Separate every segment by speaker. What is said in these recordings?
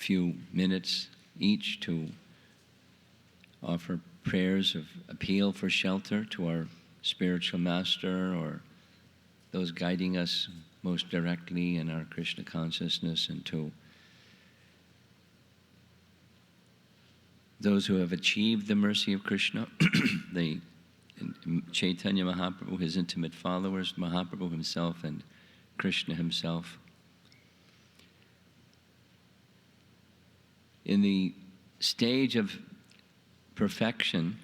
Speaker 1: few minutes each to offer prayers of appeal for shelter to our spiritual master or those guiding us most directly in our Krishna consciousness, and to those who have achieved the mercy of Krishna, the Chaitanya Mahaprabhu, his intimate followers, Mahaprabhu himself, and Krishna himself. In the stage of perfection,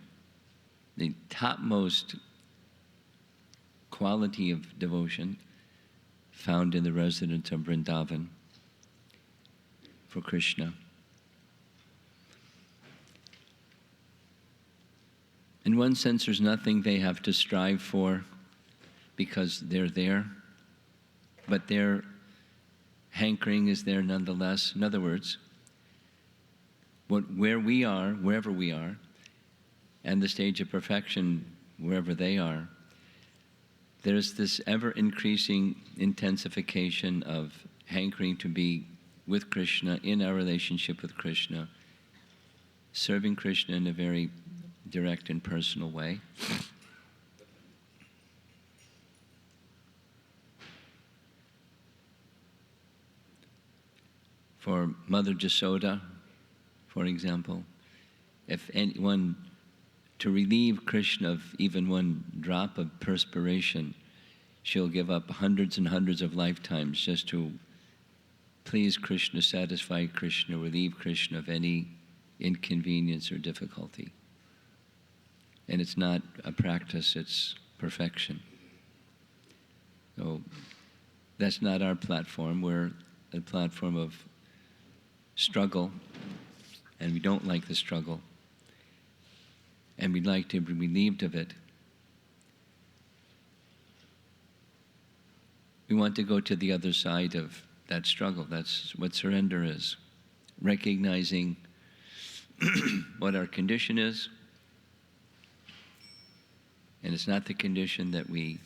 Speaker 1: the topmost quality of devotion found in the residents of Vrindavan for Krishna. In one sense, there's nothing they have to strive for because they're there, but their hankering is there nonetheless. In other words, where we are, wherever we are, and the stage of perfection, wherever they are, there's this ever-increasing intensification of hankering to be with Krishna, in our relationship with Krishna, serving Krishna in a very direct and personal way. For Mother Jasoda, for example, if anyone, to relieve Krishna of even one drop of perspiration, she'll give up hundreds and hundreds of lifetimes just to please Krishna, satisfy Krishna, relieve Krishna of any inconvenience or difficulty. And it's not a practice, it's perfection. So that's not our platform. We're a platform of struggle, and we don't like the struggle. And we'd like to be relieved of it. We want to go to the other side of that struggle. That's what surrender is. Recognizing what our condition is, and it's not the condition that we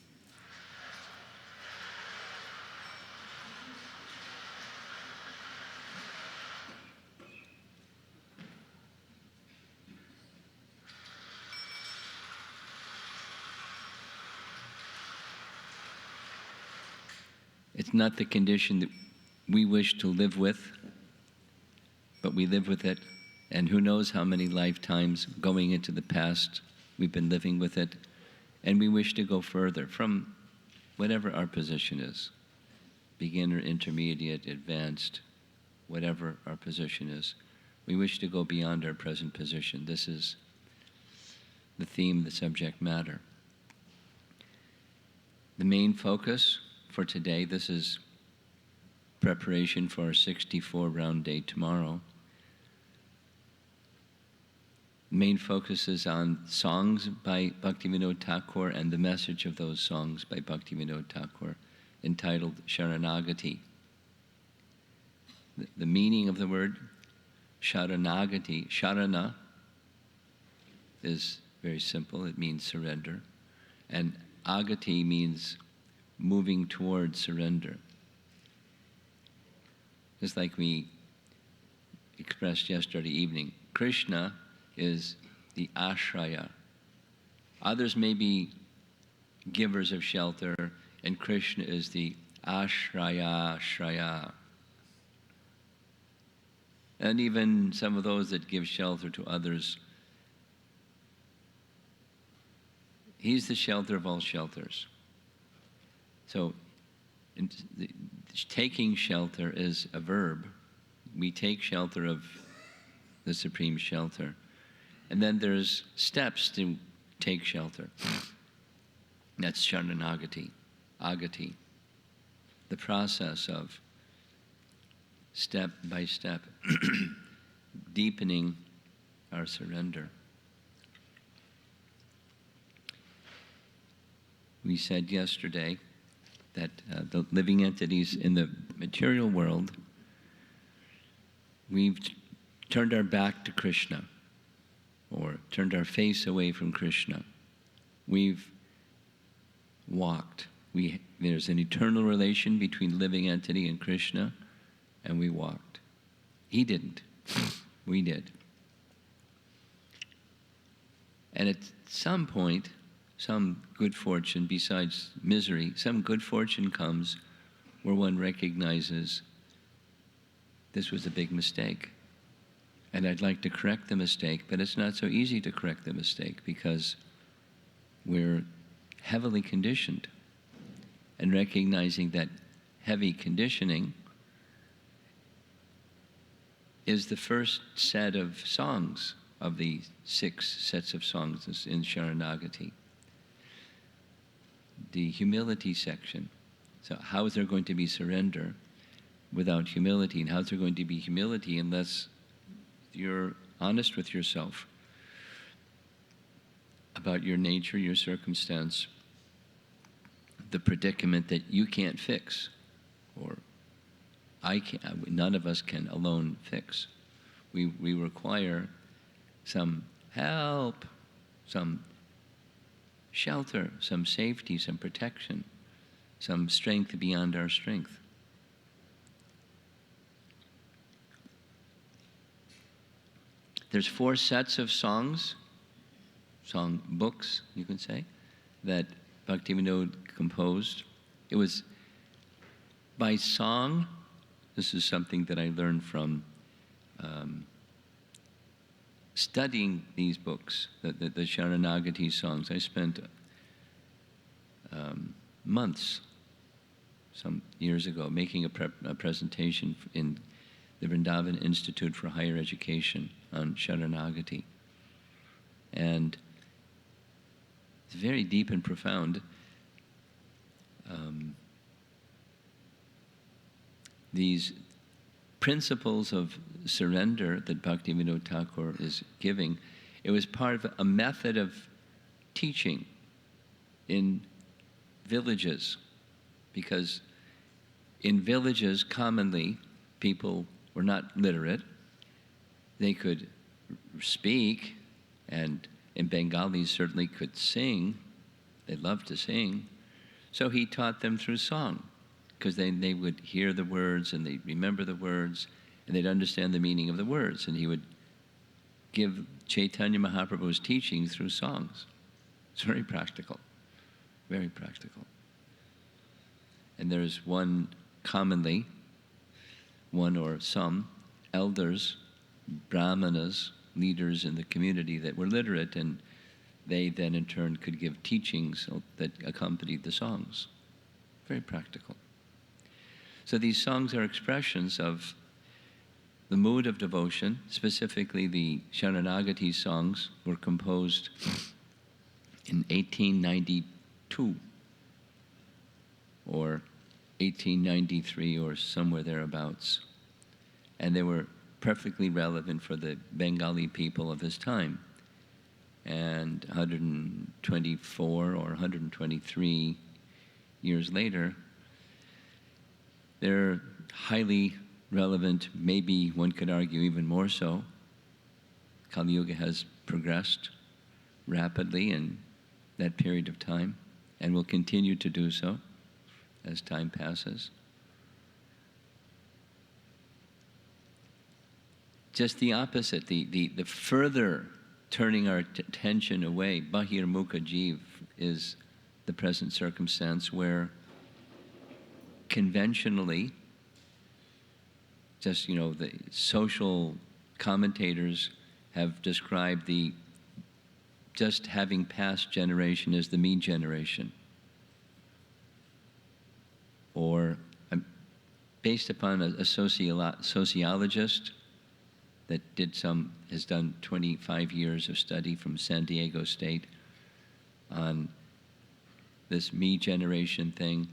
Speaker 1: not the condition that we wish to live with, but we live with it, and who knows how many lifetimes going into the past we've been living with it, and we wish to go further from whatever our position is, beginner, intermediate, advanced, whatever our position is. We wish to go beyond our present position. This is the theme, the subject matter. The main focus for today, this is preparation for our 64 round day tomorrow. The main focus is on songs by Bhaktivinoda Thakur and the message of those songs by Bhaktivinoda Thakur, entitled Sharanagati. The meaning of the word Sharanagati, Sharana, is very simple. It means surrender. And Agati means moving towards surrender. Just like we expressed yesterday evening, Krishna is the ashraya. Others may be givers of shelter, and Krishna is the ashraya. And even some of those that give shelter to others, he's the shelter of all shelters. So taking shelter is a verb. We take shelter of the supreme shelter. And then there's steps to take shelter. That's Sharanagati, Agati. The process of step by step deepening our surrender. We said yesterday that the living entities in the material world, we've turned our back to Krishna, or turned our face away from Krishna. We've walked. There's an eternal relation between living entity and Krishna, and we walked. He didn't. We did. And at some point, some good fortune, besides misery, some good fortune comes where one recognizes this was a big mistake. And I'd like to correct the mistake, but it's not so easy to correct the mistake because we're heavily conditioned. And recognizing that heavy conditioning is the first set of songs of the 6 sets of songs in Sharanagati. The humility section. So how is there going to be surrender without humility? And how is there going to be humility unless you're honest with yourself about your nature, your circumstance, the predicament that you can't fix, or none of us can alone fix. We require some help, some shelter, some safety, some protection, some strength beyond our strength. There's 4 sets of songs, song books, you can say, that Bhaktivinoda composed. It was by song. This is something that I learned from studying these books, the Sharanagati songs. I spent months, some years ago, making a presentation in the Vrindavan Institute for Higher Education on Sharanagati. And it's very deep and profound. These principles of surrender that Bhaktivinoda Thakur is giving, it was part of a method of teaching in villages, because in villages commonly people were not literate. They could speak, and in Bengali certainly could sing. They loved to sing. So he taught them through song, because they would hear the words and they'd remember the words and they'd understand the meaning of the words. And he would give Chaitanya Mahaprabhu's teaching through songs. It's very practical, very practical. And there's one or some elders, brahmanas, leaders in the community that were literate, and they then in turn could give teachings that accompanied the songs. Very practical. So these songs are expressions of the mood of devotion. Specifically, the Sharanagati songs were composed in 1892 or 1893 or somewhere thereabouts. And they were perfectly relevant for the Bengali people of his time. And 124 or 123 years later, they're highly relevant, maybe one could argue even more so. Kali Yuga has progressed rapidly in that period of time and will continue to do so as time passes. Just the opposite, the further turning our attention away, Bahir Mukha Jeev, is the present circumstance where conventionally, just, the social commentators have described the just having passed generation as the me generation. Or based upon a sociologist that has done 25 years of study from San Diego State on this me generation thing.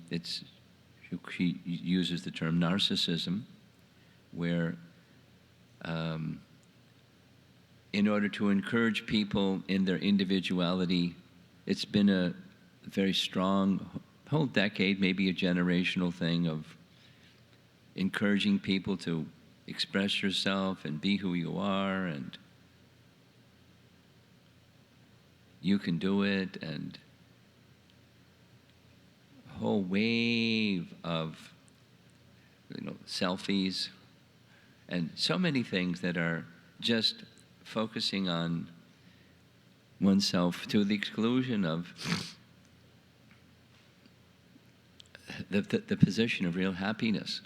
Speaker 1: He uses the term narcissism, where in order to encourage people in their individuality, it's been a very strong whole decade, maybe a generational thing of encouraging people to express yourself and be who you are, and you can do it, and a whole wave of selfies and so many things that are just focusing on oneself to the exclusion of the position of real happiness,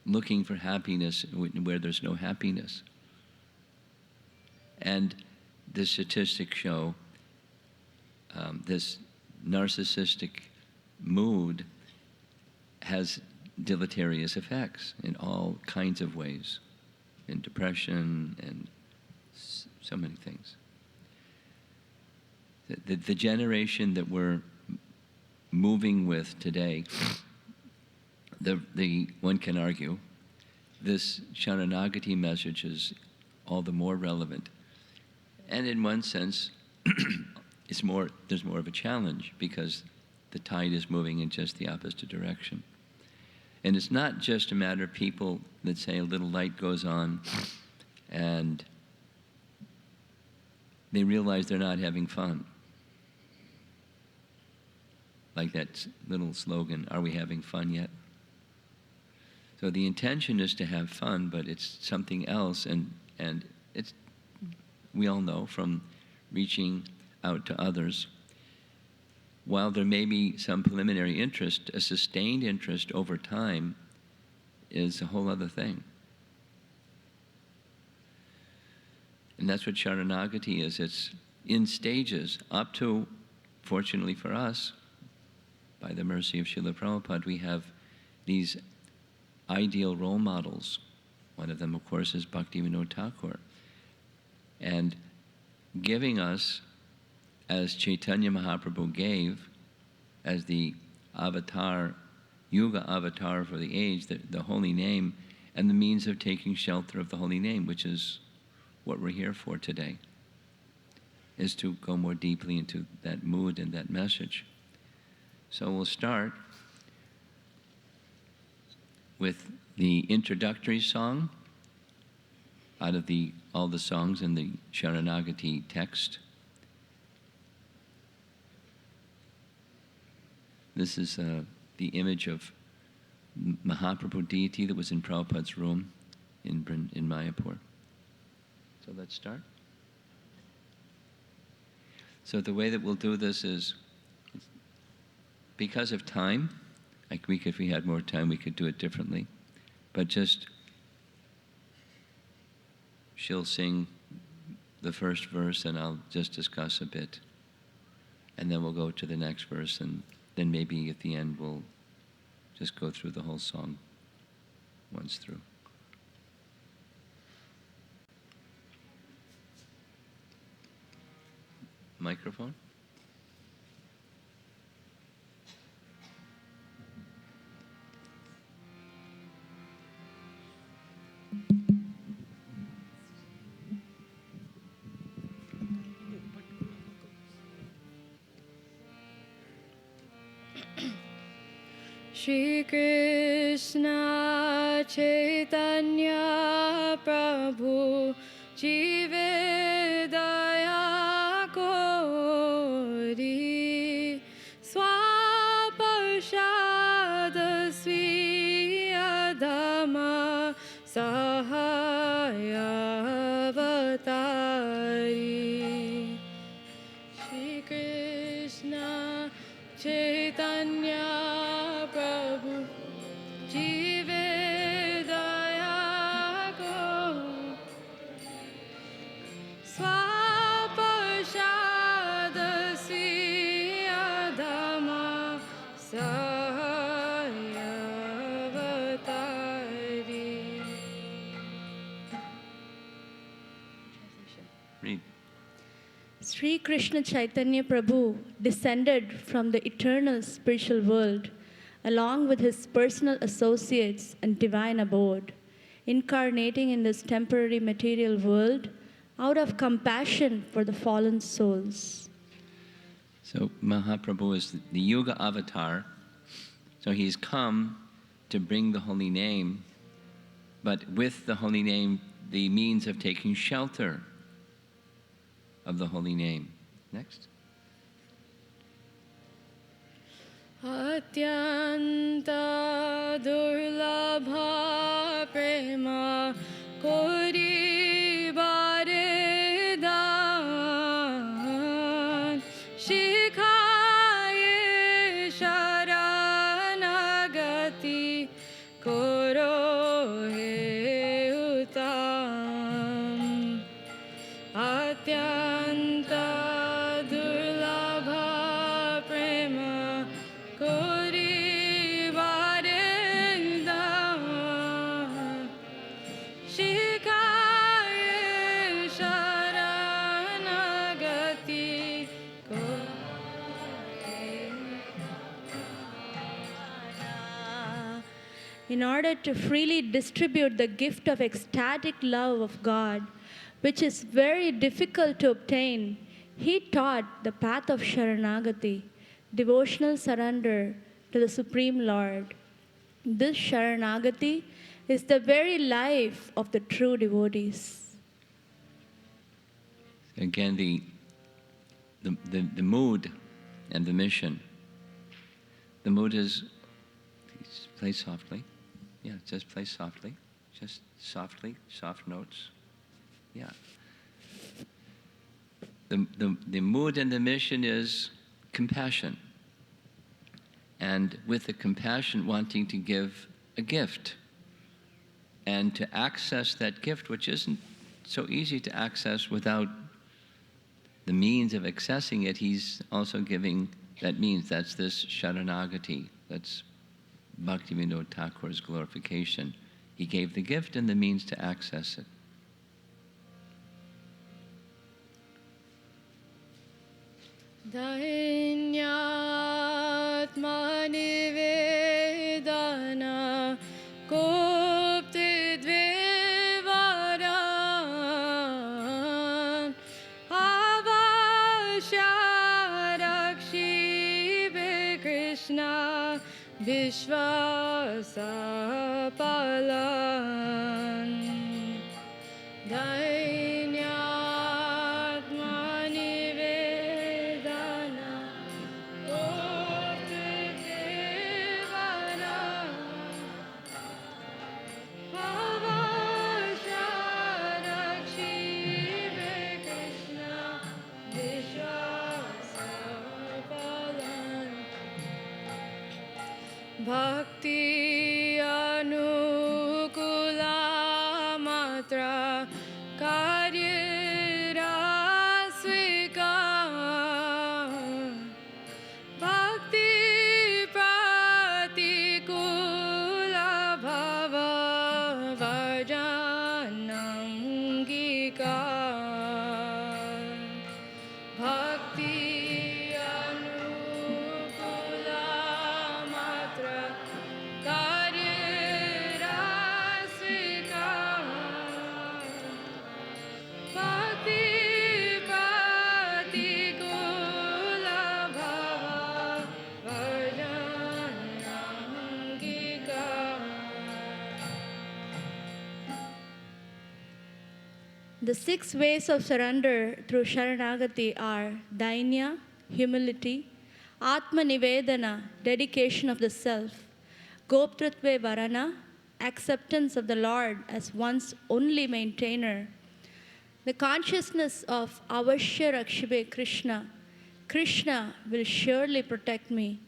Speaker 1: looking for happiness where there's no happiness. And the statistics show this narcissistic mood has deleterious effects in all kinds of ways, in depression and so many things. The generation that we're moving with today, the one can argue, this Sharanagati message is all the more relevant. And in one sense, there's more of a challenge because the tide is moving in just the opposite direction. And it's not just a matter of people that say a little light goes on and they realize they're not having fun. Like that little slogan, are we having fun yet? So the intention is to have fun, but it's something else, and it's, we all know from reaching out to others, while there may be some preliminary interest, a sustained interest over time is a whole other thing. And that's what Sharanagati is. It's in stages, up to, fortunately for us, by the mercy of Srila Prabhupada, we have these ideal role models. One of them, of course, is Bhaktivinoda Thakur. And giving us, as Chaitanya Mahaprabhu gave, as the avatar, Yuga avatar for the age, the holy name, and the means of taking shelter of the holy name, which is what we're here for today, is to go more deeply into that mood and that message. So we'll start with the introductory song out of all the songs in the Sharanagati text. This is the image of Mahaprabhu deity that was in Prabhupada's room in Mayapur. So let's start. So the way that we'll do this is, because of time, like if we had more time, we could do it differently. But just, she'll sing the first verse and I'll just discuss a bit. And then we'll go to the next verse, and then maybe at the end we'll just go through the whole song once through. Microphone?
Speaker 2: Shri Krishna Chaitanya Prabhu Jive Daya Kori Swaparshad Sviya Dhamma Sahaya Avatari. Shri Krishna Chaitanya Prabhu Jive Daya Ko Swaparshad Sviya Dhamma Sahaya Avatari.
Speaker 1: Read.
Speaker 2: Sri Krishna Chaitanya Prabhu descended from the eternal spiritual world along with his personal associates and divine abode, incarnating in this temporary material world out of compassion for the fallen souls.
Speaker 1: So Mahaprabhu is the Yuga avatar. So he's come to bring the holy name, but with the holy name, the means of taking shelter of the holy name. Next.
Speaker 2: Atyanta durlabha prema in order to freely distribute the gift of ecstatic love of God, which is very difficult to obtain, he taught the path of Sharanagati, devotional surrender to the Supreme Lord. This Sharanagati is the very life of the true devotees.
Speaker 1: Again, the mood and the mission. The mood is, play softly. Yeah, just play softly. Just softly, soft notes. Yeah. The mood and the mission is compassion. And with the compassion, wanting to give a gift. And to access that gift, which isn't so easy to access without the means of accessing it, he's also giving that means. That's this Sharanagati. That's Bhaktivinoda Thakur's glorification. He gave the gift and the means to access it.
Speaker 2: Dainyatma nivedana kopti dvevaran avasya rakshibe Krishna vishvasa palan. Dainyatma nivedana kopti devaran avasya rakshibe Krishna vishvasa palan. Bhakti anukula matra karya rasvikar. Bhakti pratikula bhava vajanangikar. Bhakti anukula matra karya rasvikar. Bhakti pratikula bhava vajanangikar. The 6 ways of surrender through Sharanagati are Dainya, humility; Atma Nivedana, dedication of the self; Goptritve Varana, acceptance of the Lord as one's only maintainer; the consciousness of Avashya Rakshibe Krishna, Krishna will surely protect me,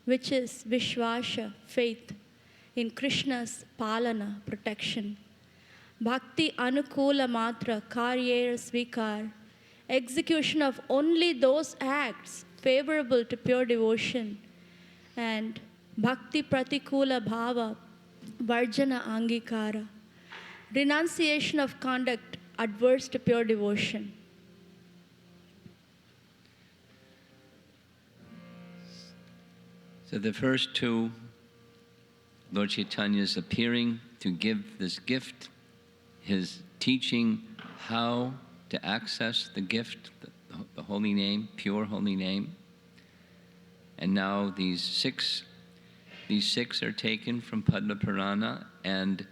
Speaker 2: which is Vishwasha, faith, in Krishna's Palana, protection. Bhakti Anukula Matra Karyera Svikar, execution of only those acts favorable to pure devotion. And Bhakti Pratikula Bhava Varjana Angikara, renunciation of conduct adverse to pure devotion.
Speaker 1: So the first two, Lord Chaitanya's appearing to give this gift, his teaching how to access the gift, the holy name, pure holy name. And now these six are taken from Padma Purana, and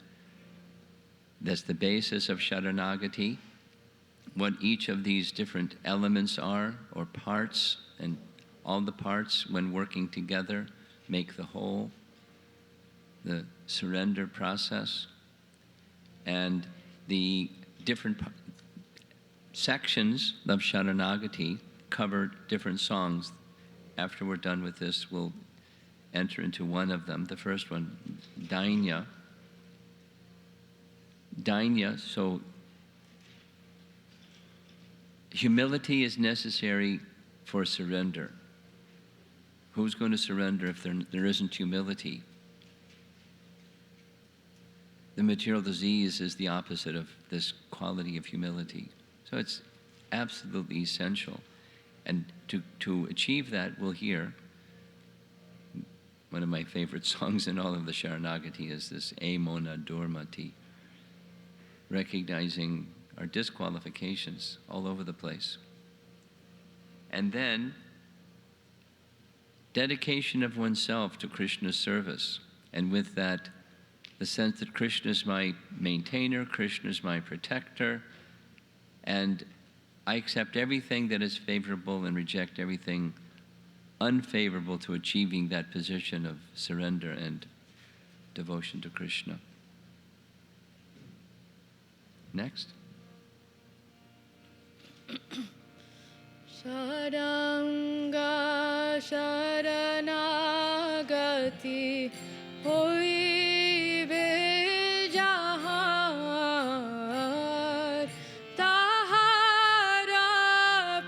Speaker 1: that's the basis of Sharanagati. What each of these different elements are, or parts, and all the parts, when working together, make the whole, the surrender process. And the different sections of Sharanagati cover different songs. After we're done with this, we'll enter into one of them. The first one, Dainya. Dainya, so humility is necessary for surrender. Who's going to surrender if there isn't humility? The material disease is the opposite of this quality of humility. So it's absolutely essential. And to achieve that, we'll hear one of my favorite songs in all of the Sharanagati is this E Mona Durmati, recognizing our disqualifications all over the place. And then, dedication of oneself to Krishna's service. And with that, the sense that Krishna is my maintainer, Krishna is my protector, and I accept everything that is favorable and reject everything unfavorable to achieving that position of surrender and devotion to Krishna. Next.
Speaker 2: Sharanga Sharanagati hoibe jahar tahara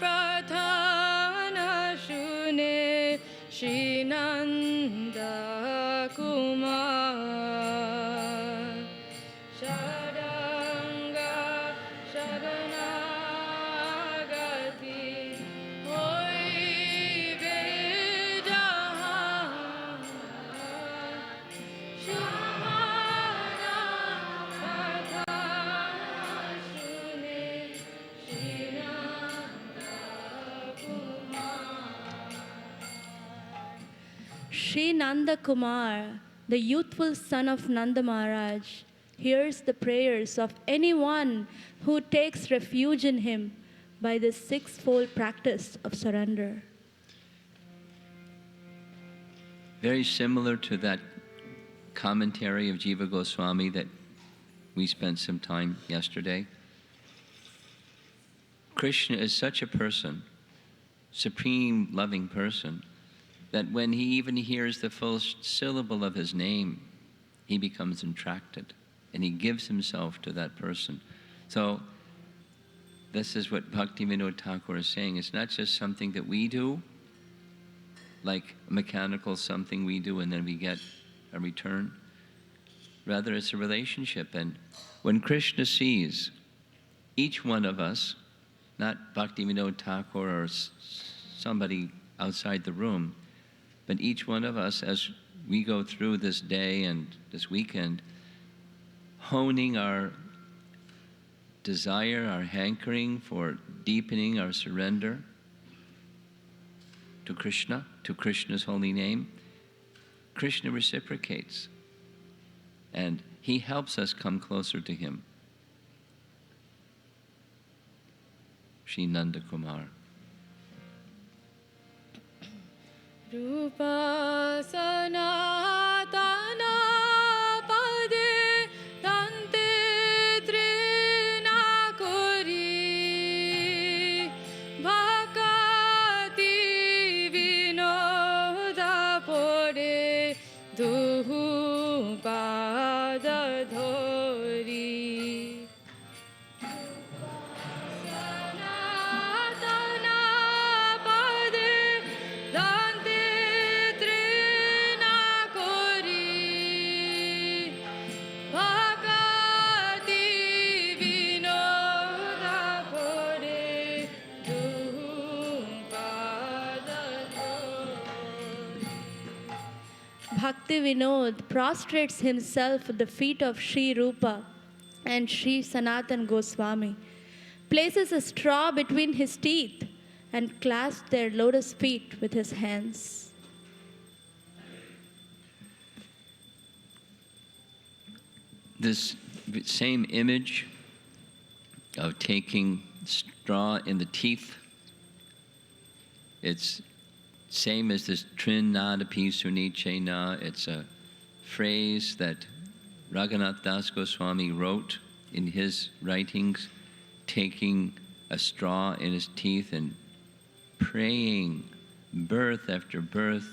Speaker 2: prathana shune Shinanda Kumar Sharanga Sharanagati hoibe jahar Shahara prathana shune Shinanda Kumar. Sri Nanda Kumar, the youthful son of Nanda Maharaj, hears the prayers of anyone who takes refuge in him by the sixfold practice of surrender.
Speaker 1: Very similar to that commentary of Jiva Goswami that we spent some time yesterday. Krishna is such a person, supreme loving person, that when he even hears the first syllable of his name, he becomes entracted and he gives himself to that person. So this is what Bhakti Vinod Thakur is saying. It's not just something that we do, like mechanical something we do and then we get a return. Rather, it's a relationship. And when Krishna sees each one of us, not Bhakti Vinod Thakur or somebody outside the room, but each one of us as we go through this day and this weekend, honing our desire, our hankering for deepening our surrender to Krishna, to Krishna's holy name, Krishna reciprocates. And he helps us come closer to him. Sri Nanda Kumar.
Speaker 2: Rupa sanatana pade tante trina kori bhakati vinoda pore duhu pada dhori sanatana pade tante trina kori bhakati vinoda pore duhu pada dhori. Bhakti Vinod prostrates himself at the feet of Sri Rupa and Sri Sanatan Goswami, places a straw between his teeth, and clasps their lotus feet with his hands.
Speaker 1: This same image of taking straw in the teeth, it's same as this Trin Nadapi Suniche Na. It's a phrase that Raghunath Das Goswami wrote in his writings, taking a straw in his teeth and praying birth after birth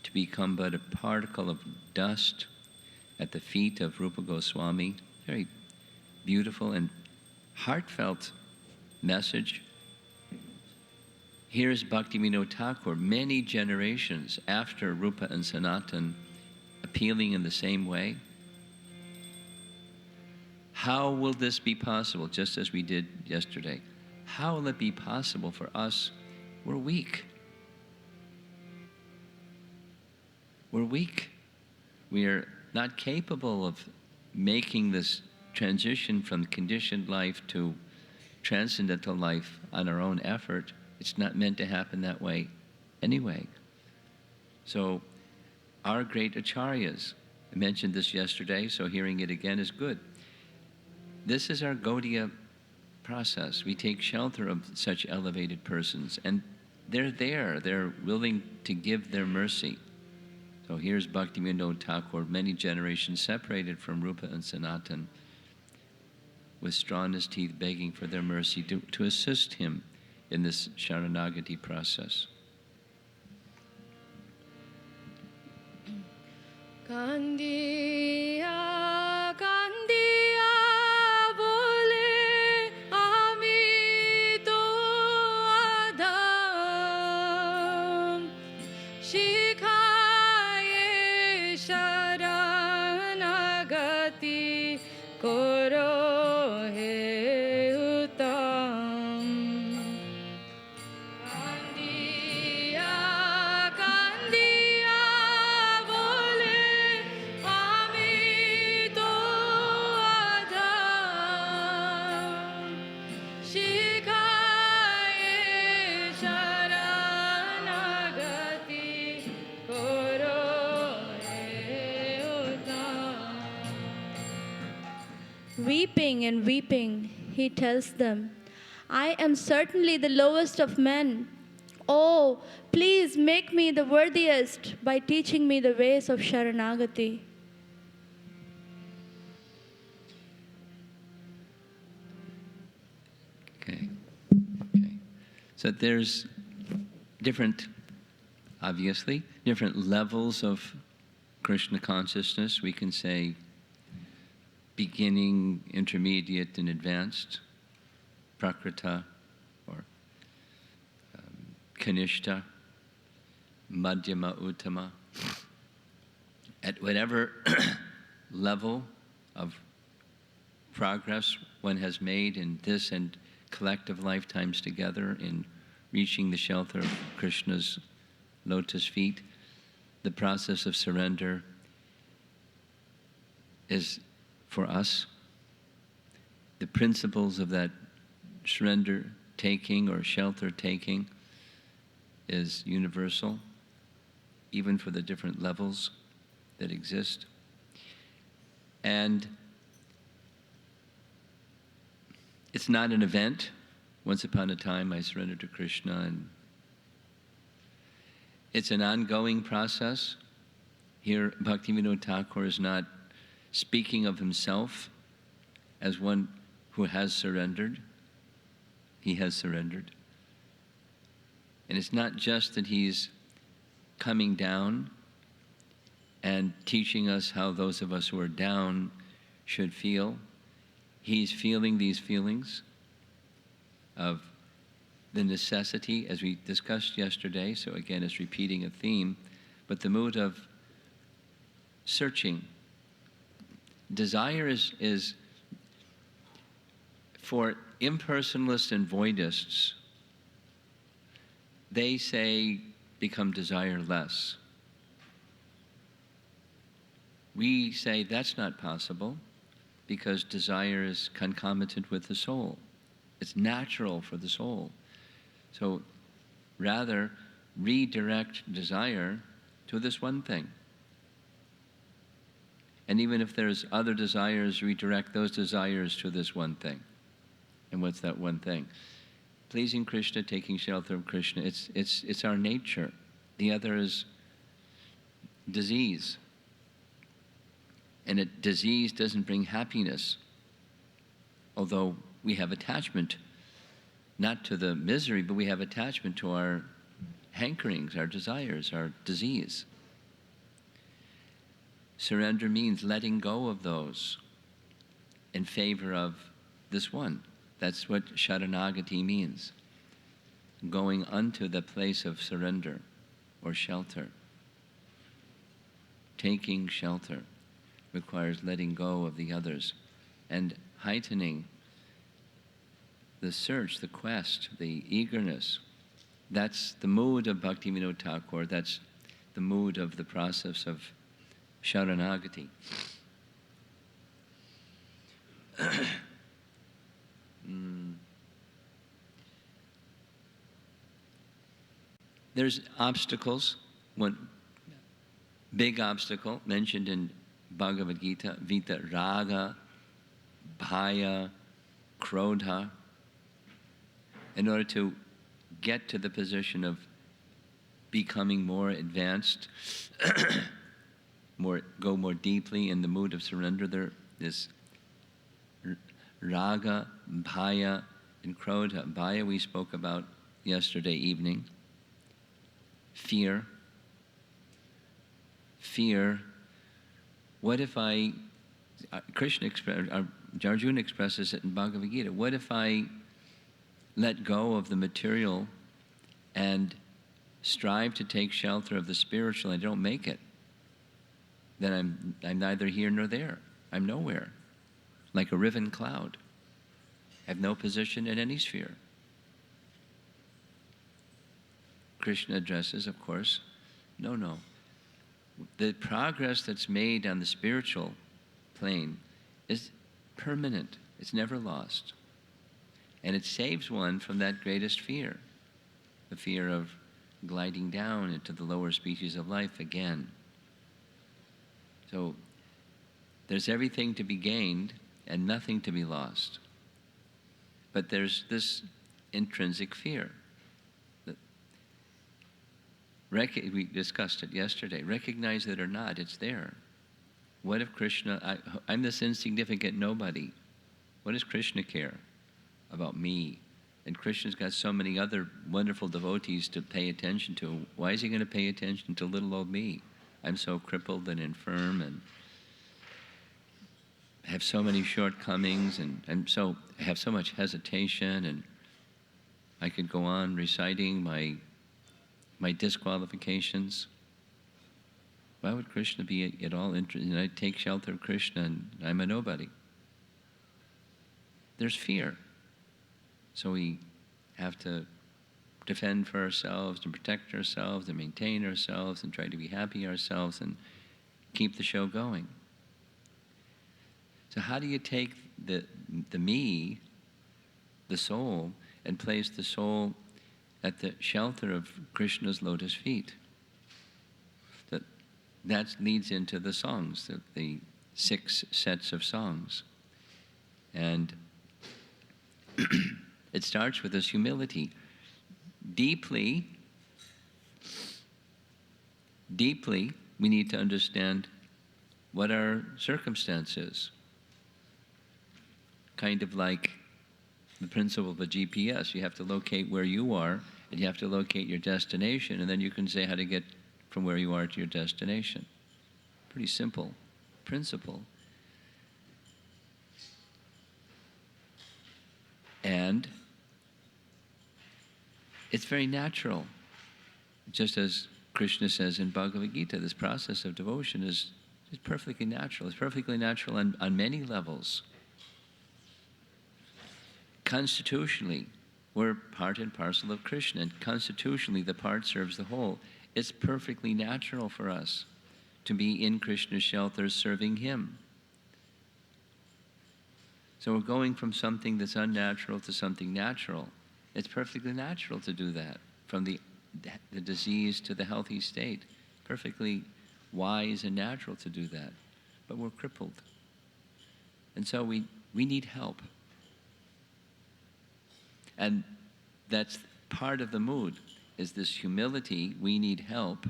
Speaker 1: to become but a particle of dust at the feet of Rupa Goswami. Very beautiful and heartfelt message. Here's Bhakti Vinod Thakur, many generations after Rupa and Sanatan, appealing in the same way. How will this be possible, just as we did yesterday? How will it be possible for us? We're weak. we're weak. We are not capable of making this transition from conditioned life to transcendental life on our own effort. It's not meant to happen that way anyway. So our great acharyas, I mentioned this yesterday, so hearing it again is good. This is our Gaudiya process. We take shelter of such elevated persons, and they're there. They're willing to give their mercy. So here's Bhaktivinoda Thakur, many generations separated from Rupa and Sanatan, with straw in his teeth begging for their mercy to assist him in this Sharanagati process.
Speaker 2: Kandiya, kandiya, bole, ami to adam, shikhaye sharanagati, koro he uttam. Kandiya, kandiya, bole, ami to adam, shikhaye sharanagati, koro he uttam. Weeping and weeping, he tells them, I am certainly the lowest of men. Oh, please make me the worthiest by teaching me the ways of Sharanagati.
Speaker 1: Okay. So there's different, obviously, different levels of Krishna consciousness. We can say beginning, intermediate, and advanced, Prakrita, or Kanishta, Madhyama, Uttama. At whatever level of progress one has made in this and collective lifetimes together in reaching the shelter of Krishna's lotus feet, the process of surrender is for us. The principles of that surrender taking or shelter taking is universal, even for the different levels that exist. And it's not an event. Once upon a time I surrendered to Krishna, and it's an ongoing process. Here Bhaktivinoda Thakur is not speaking of himself as one who has surrendered. He has surrendered. And it's not just that he's coming down and teaching us how those of us who are down should feel. He's feeling these feelings of the necessity, as we discussed yesterday, so again it's repeating a theme, but the mood of searching. Desire is for impersonalists and voidists, they say become desireless. We say that's not possible because desire is concomitant with the soul. It's natural for the soul. So rather redirect desire to this one thing. And even if there's other desires, redirect those desires to this one thing. And what's that one thing? Pleasing Krishna, taking shelter of Krishna. It's our nature. The other is disease. And disease doesn't bring happiness. Although we have attachment, not to the misery, but we have attachment to our hankerings, our desires, our disease. Surrender means letting go of those in favor of this one. That's what Sharanagati means. Going unto the place of surrender or shelter. Taking shelter requires letting go of the others and heightening the search, the quest, the eagerness. That's the mood of Bhaktivinoda Thakur. That's the mood of the process of Sharanagati. There's obstacles. One big obstacle mentioned in Bhagavad Gita, Vita Raga, Bhaya, Krodha. In order to get to the position of becoming more advanced, go more deeply in the mood of surrender, there is Raga, Bhaya, and Krodha. Bhaya we spoke about yesterday evening. Fear. Fear. What if Arjuna expresses it in Bhagavad Gita, what if I let go of the material and strive to take shelter of the spiritual and I don't make it? Then I'm neither here nor there. I'm nowhere. Like a riven cloud. I have no position in any sphere. Krishna addresses, of course, no. The progress that's made on the spiritual plane is permanent. It's never lost. And it saves one from that greatest fear, the fear of gliding down into the lower species of life again. So there's everything to be gained and nothing to be lost. But there's this intrinsic fear. We discussed it yesterday. Recognize it or not, it's there. What if Krishna, I'm this insignificant nobody. What does Krishna care about me? And Krishna's got so many other wonderful devotees to pay attention to. Why is he going to pay attention to little old me? I'm so crippled and infirm and have so many shortcomings and I have so much hesitation, and I could go on reciting my disqualifications. Why would Krishna be at all interested? I take shelter of Krishna and I'm a nobody. There's fear. So we have to defend for ourselves, to protect ourselves, and maintain ourselves, and try to be happy ourselves, and keep the show going. So how do you take the me, the soul, and place the soul at the shelter of Krishna's lotus feet? That leads into the songs, the 6 sets of songs. And it starts with this humility. Deeply, we need to understand what our circumstance is. Kind of like the principle of a GPS. You have to locate where you are, and you have to locate your destination, and then you can say how to get from where you are to your destination. Pretty simple principle. And it's very natural. Just as Krishna says in Bhagavad Gita, this process of devotion is perfectly natural. It's perfectly natural on many levels. Constitutionally, we're part and parcel of Krishna, and constitutionally the part serves the whole. It's perfectly natural for us to be in Krishna's shelter serving him. So we're going from something that's unnatural to something natural. It's perfectly natural to do that, from the disease to the healthy state. Perfectly wise and natural to do that. But we're crippled. And so we need help. And that's part of the mood, is this humility. We need help.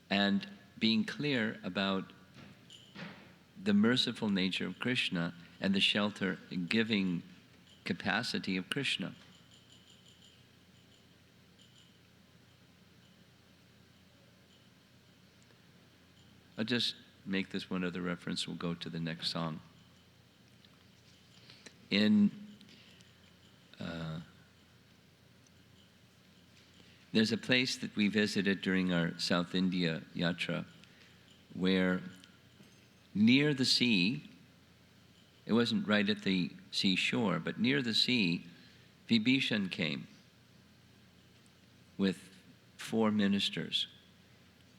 Speaker 1: And being clear about the merciful nature of Krishna and the shelter and giving capacity of Krishna. I'll just make this one other reference. We'll go to the next song. There's a place that we visited during our South India yatra where near the sea, it wasn't right at the seashore, but near the sea, Vibhishan came with 4 ministers.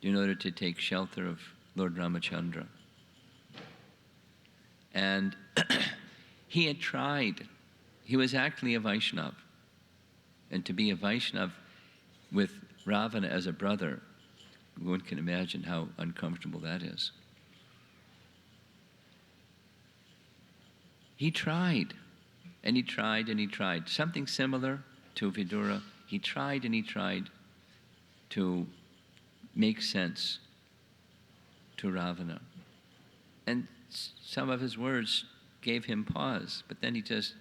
Speaker 1: in order to take shelter of Lord Ramachandra. And he had tried. He was actually a Vaishnava. And to be a Vaishnava with Ravana as a brother, one can imagine how uncomfortable that is. He tried, and he tried, and he tried. Something similar to Vidura. He tried and he tried to make sense to Ravana. And some of his words gave him pause, but then he just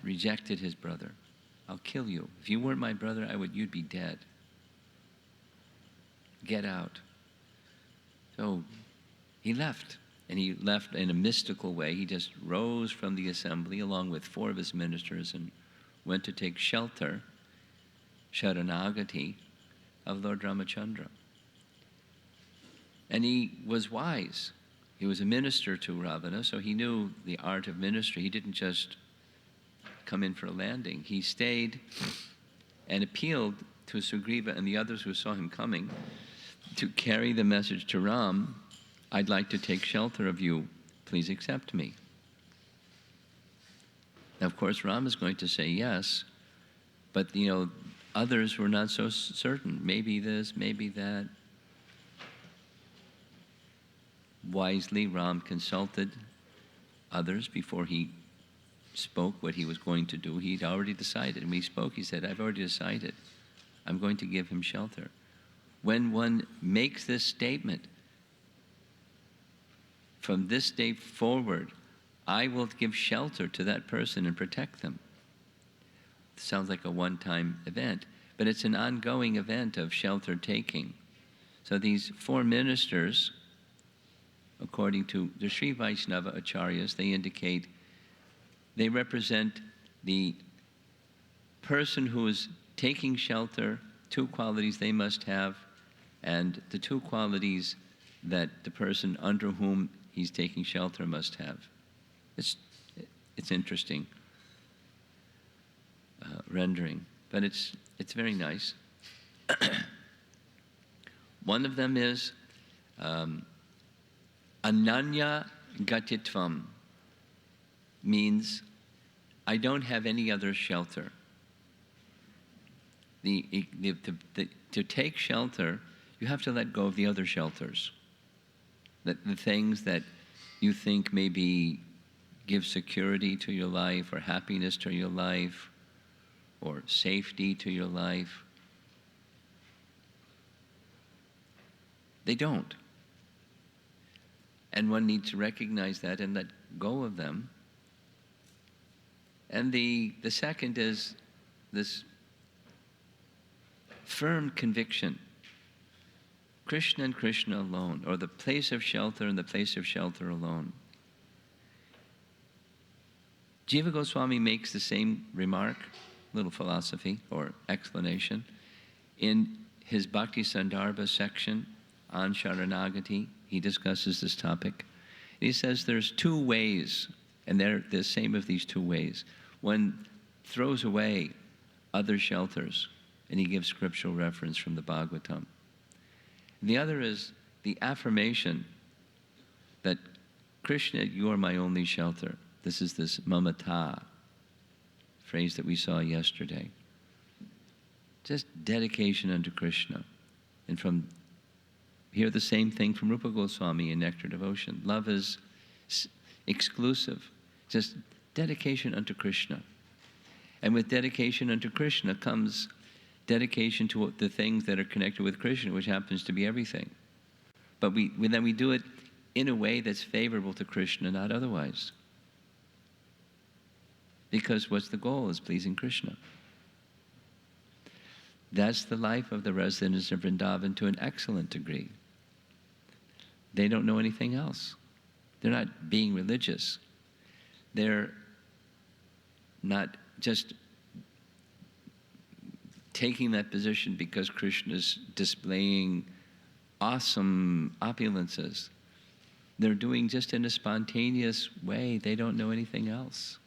Speaker 1: rejected his brother. I'll kill you. If you weren't my brother, you'd be dead. Get out. So he left, and he left in a mystical way. He just rose from the assembly along with 4 of his ministers and went to take shelter, Sharanagati, of Lord Ramachandra. And he was wise. He was a minister to Ravana, so he knew the art of ministry. He didn't just come in for a landing. He stayed and appealed to Sugriva and the others who saw him coming to carry the message to Ram, I'd like to take shelter of you, please accept me. Now, of course, Ram is going to say yes, but others were not so certain. Maybe this, maybe that. Wisely, Ram consulted others before he spoke what he was going to do. He'd already decided. And when he spoke, he said, I've already decided. I'm going to give him shelter. When one makes this statement, from this day forward, I will give shelter to that person and protect them. It sounds like a one-time event, but it's an ongoing event of shelter taking. So these 4 ministers, according to the Sri Vaishnava Acharyas, they represent the person who is taking shelter, 2 qualities they must have, and the 2 qualities that the person under whom he's taking shelter must have. It's interesting rendering, but it's very nice. One of them is Ananya Gatitvam, means I don't have any other shelter. To take shelter, you have to let go of the other shelters. The things that you think maybe give security to your life, or happiness to your life, or safety to your life. They don't. And one needs to recognize that and let go of them. And the second is this firm conviction. Krishna and Krishna alone, or the place of shelter and the place of shelter alone. Jiva Goswami makes the same remark, little philosophy or explanation, in his Bhakti Sandarbha section on Sharanagati. He discusses this topic. He says there's 2 ways, and they're the same of these 2 ways. One throws away other shelters, and he gives scriptural reference from the Bhagavatam. The other is the affirmation that Krishna, you are my only shelter. This is this mamata phrase that we saw yesterday. Just dedication unto Krishna. And from hear the same thing from Rupa Goswami in Nectar Devotion. Love is exclusive. Just dedication unto Krishna. And with dedication unto Krishna comes dedication to the things that are connected with Krishna, which happens to be everything. But then we do it in a way that's favorable to Krishna, not otherwise. Because what's the goal? Is pleasing Krishna. That's the life of the residents of Vrindavan to an excellent degree. They don't know anything else. They're not being religious. They're not just taking that position because Krishna is displaying awesome opulences. They're doing just in a spontaneous way. They don't know anything else.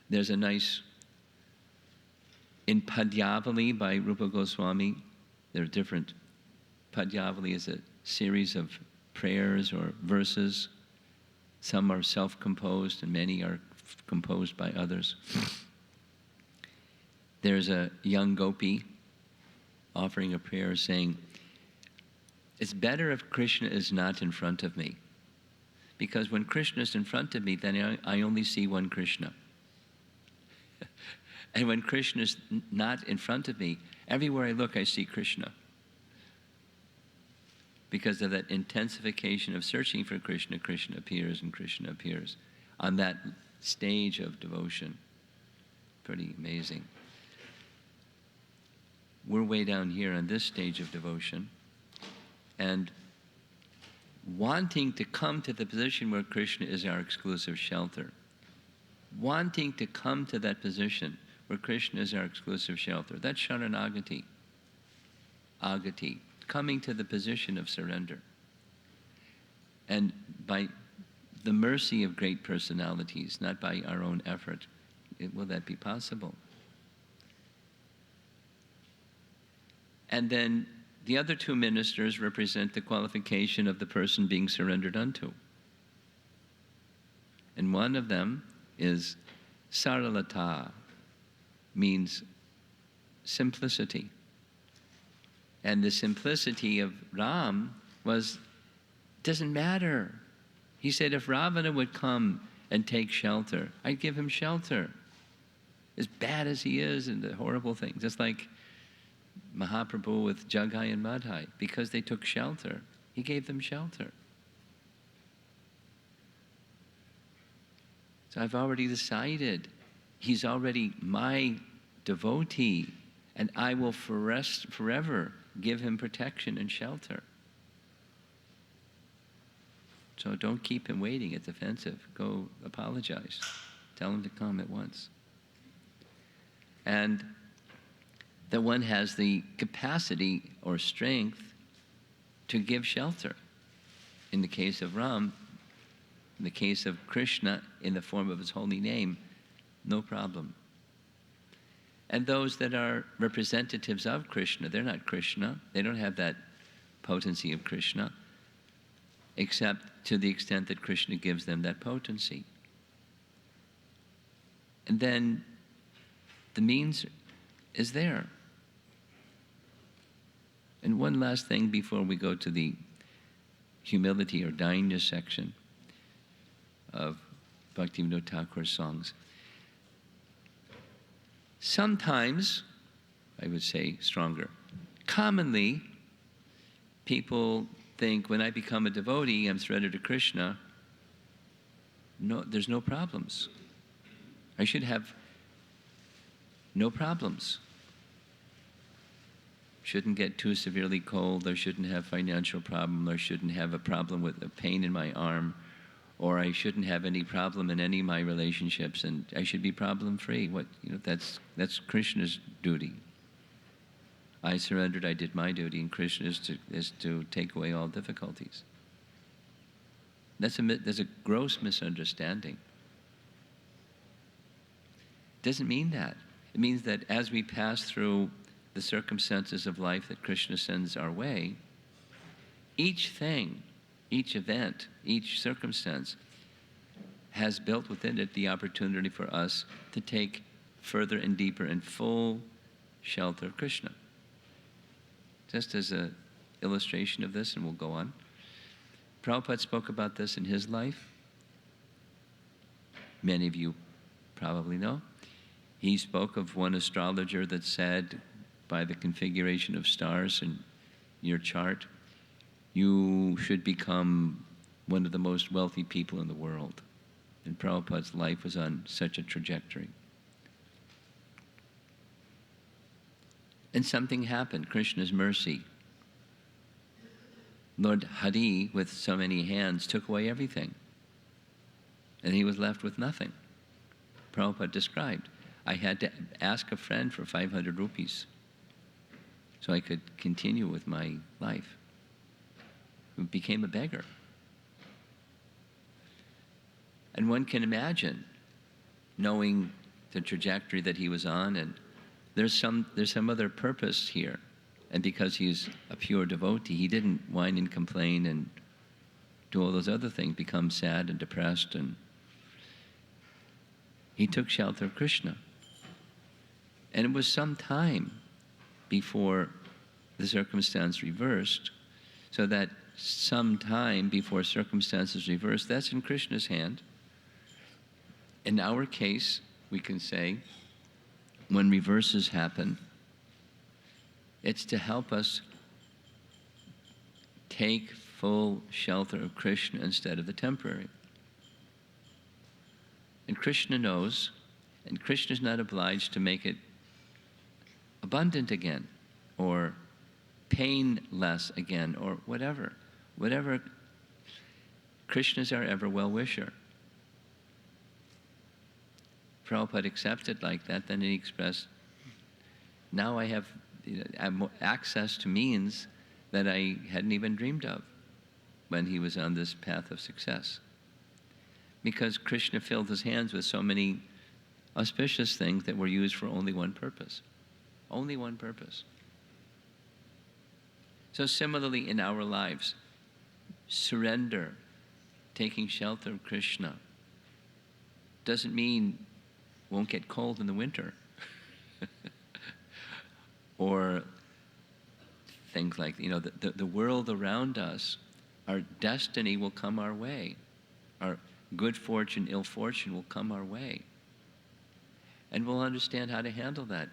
Speaker 1: There's a nice In Padyavali by Rupa Goswami, there are different. Padyavali is a series of prayers or verses. Some are self-composed and many are composed by others. There's a young gopi offering a prayer saying, it's better if Krishna is not in front of me. Because when Krishna is in front of me, then I only see one Krishna. And when Krishna is not in front of me, everywhere I look, I see Krishna. Because of that intensification of searching for Krishna, Krishna appears and Krishna appears on that stage of devotion. Pretty amazing. We're way down here on this stage of devotion, and wanting to come to the position where Krishna is our exclusive shelter, wanting to come to that position where Krishna is our exclusive shelter, that's Sharanagati. Agati, coming to the position of surrender. And by the mercy of great personalities, not by our own effort, will that be possible? And then the other two ministers represent the qualification of the person being surrendered unto. And one of them is Saralata, means simplicity. And the simplicity of Ram was, doesn't matter. He said, if Ravana would come and take shelter, I'd give him shelter. As bad as he is and the horrible things, just like Mahaprabhu with Jagai and Madhai, because they took shelter, he gave them shelter. So I've already decided, he's already my devotee, and I will forever give him protection and shelter. So don't keep him waiting, it's offensive. Go apologize. Tell him to come at once. And that one has the capacity or strength to give shelter. In the case of Ram, in the case of Krishna, in the form of his holy name, no problem. And those that are representatives of Krishna, they're not Krishna. They don't have that potency of Krishna, except to the extent that Krishna gives them that potency. And then the means is there. And one last thing before we go to the humility or dainya section of Bhaktivinoda Thakur's songs. Sometimes, I would say stronger, commonly people think when I become a devotee, I'm surrendered to Krishna, no, there's no problems. I should have no problems. Shouldn't get too severely cold, or shouldn't have financial problem, or shouldn't have a problem with a pain in my arm, or I shouldn't have any problem in any of my relationships, and I should be problem-free. That's Krishna's duty. I surrendered, I did my duty, and Krishna is to take away all difficulties. There's a gross misunderstanding. It doesn't mean that. It means that as we pass through the circumstances of life that Krishna sends our way, each thing, each event, each circumstance has built within it the opportunity for us to take further and deeper and full shelter of Krishna. Just as an illustration of this, and we'll go on. Prabhupada spoke about this in his life. Many of you probably know. He spoke of one astrologer that said, by the configuration of stars in your chart, you should become one of the most wealthy people in the world. And Prabhupada's life was on such a trajectory. And something happened, Krishna's mercy. Lord Hari, with so many hands, took away everything. And he was left with nothing. Prabhupada described, I had to ask a friend for 500 rupees so I could continue with my life. I became a beggar. And one can imagine, knowing the trajectory that he was on and there's some other purpose here. And because he's a pure devotee, he didn't whine and complain and do all those other things, become sad and depressed, and he took shelter of Krishna. And it was some time before the circumstance reversed, so that some time before circumstances reversed, that's in Krishna's hand. In our case, we can say, when reverses happen, it's to help us take full shelter of Krishna instead of the temporary. And Krishna knows, and Krishna is not obliged to make it abundant again, or painless again, or whatever. Whatever. Krishna is our ever well-wisher. Prabhupada accepted like that, then he expressed, now I have access to means that I hadn't even dreamed of when he was on this path of success. Because Krishna filled his hands with so many auspicious things that were used for only one purpose. Only one purpose. So similarly in our lives, surrender, taking shelter of Krishna, doesn't mean won't get cold in the winter. Or things like, the world around us, our destiny will come our way. Our good fortune, ill fortune will come our way. And we'll understand how to handle that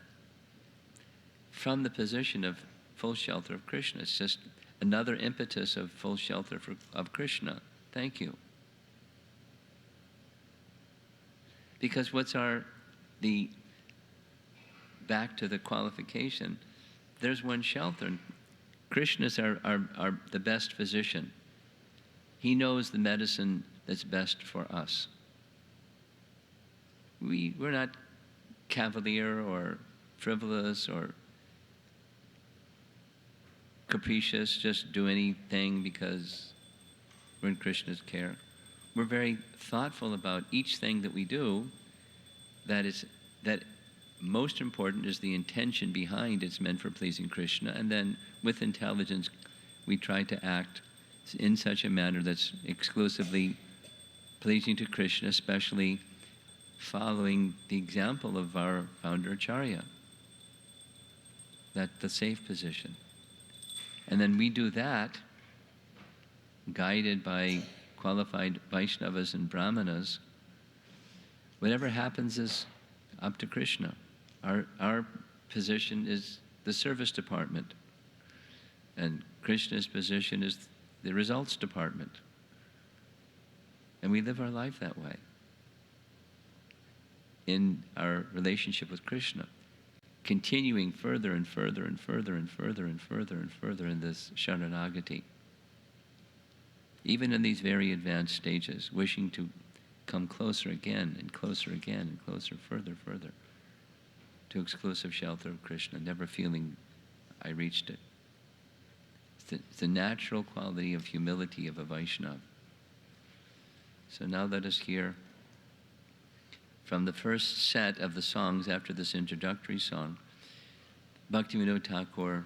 Speaker 1: from the position of full shelter of Krishna. It's just another impetus of full shelter of Krishna. Thank you. Because back to the qualification, there's one shelter. Krishna's the best physician. He knows the medicine that's best for us. We're not cavalier or frivolous or capricious, just do anything because we're in Krishna's care. We're very thoughtful about each thing that we do. That most important is the intention behind it's meant for pleasing Krishna, and then with intelligence we try to act in such a manner that's exclusively pleasing to Krishna, especially following the example of our founder Acharya. That's the safe position. And then we do that guided by qualified Vaishnavas and Brahmanas. Whatever happens is up to Krishna. Our position is the service department, and Krishna's position is the results department. And we live our life that way in our relationship with Krishna, continuing further and further and further and further and further and further in this Sharanagati. Even in these very advanced stages, wishing to come closer again and closer again and closer, further, further to exclusive shelter of Krishna, never feeling I reached it. It's the natural quality of humility of a Vaishnava. So now let us hear from the first set of the songs after this introductory song. Bhaktivinoda Thakur,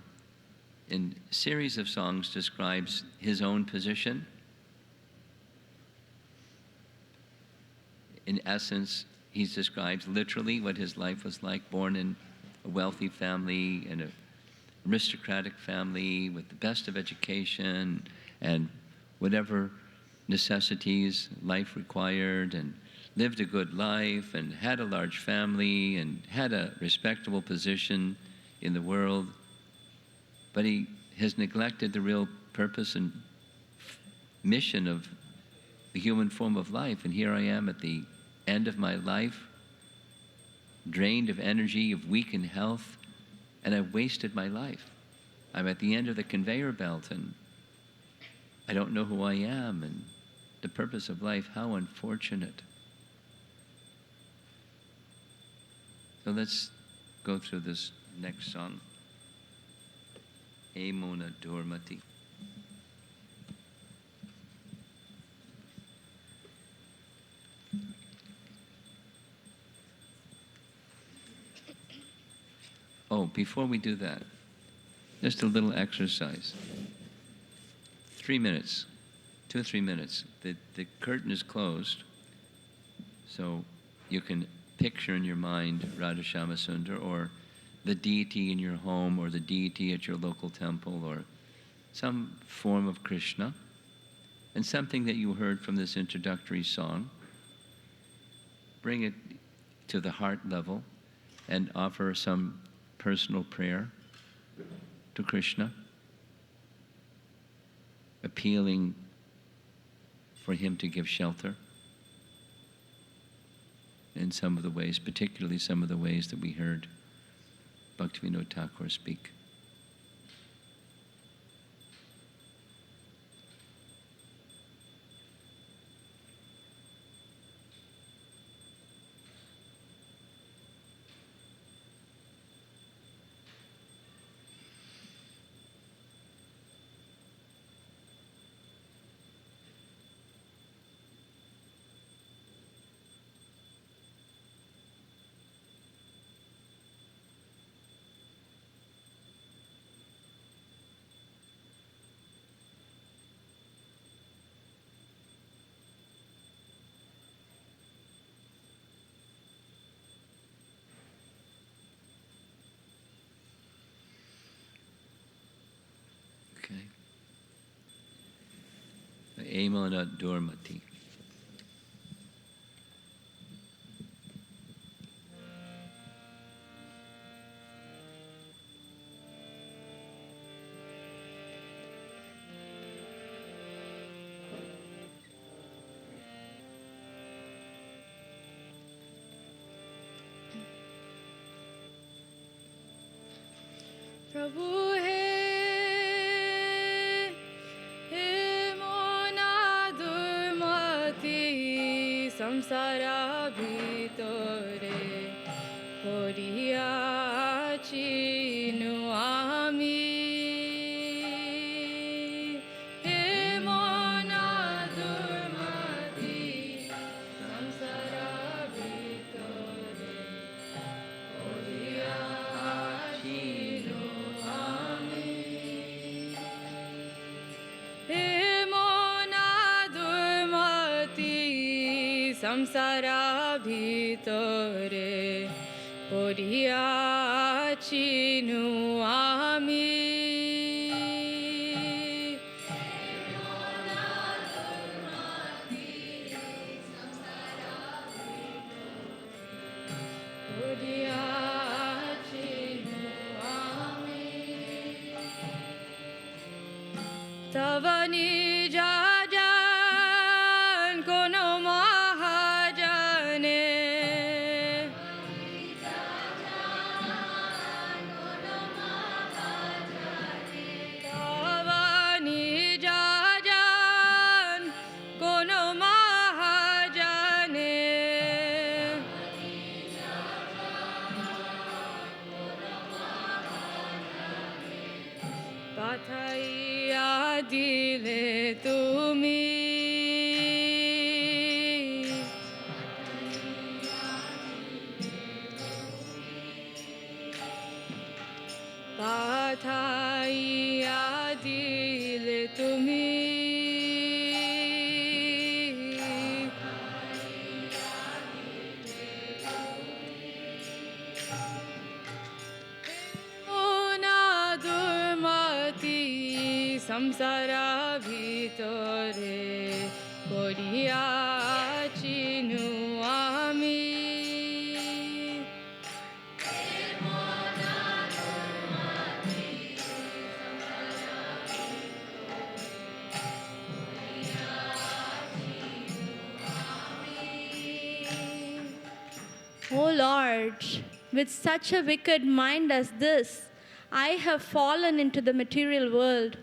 Speaker 1: in a series of songs, describes his own position. In essence, he describes literally what his life was like, born in a wealthy family, in an aristocratic family, with the best of education and whatever necessities life required, and lived a good life, and had a large family, and had a respectable position in the world. But he has neglected the real purpose and mission of the human form of life. And here I am at the end of my life, drained of energy, of weak in health, and I've wasted my life. I'm at the end of the conveyor belt, and I don't know who I am and the purpose of life. How unfortunate. So let's go through this next song. E Mona Durmati. Oh, before we do that, just a little exercise. 3 minutes, 2 or 3 minutes. The curtain is closed, so you can picture in your mind Radha Shama Sundar, or the deity in your home, or the deity at your local temple, or some form of Krishna, and something that you heard from this introductory song. Bring it to the heart level and offer some personal prayer to Krishna, appealing for him to give shelter in some of the ways, particularly some of the ways that we heard Bhaktivinoda Thakur speak. Okay. Amana Durmati.
Speaker 2: प्रभु हे मोना दुर्मति संसारा ভিতরে পড়িয়াছি আমি হে মোনা দুর্মতি সংসারা ভিতরে পড়িয়াছি সংসারা ভিতরে পড়িয়াছি আমি পড়িয়াছি আমি তব নিজ পাঠাইয়া দিলে তুমি পাঠাইয়া দিলে তুমি সংসারা ভিতরে পড়িয়াছি আমি O Lord, with such a wicked mind as this, I have fallen into the material world.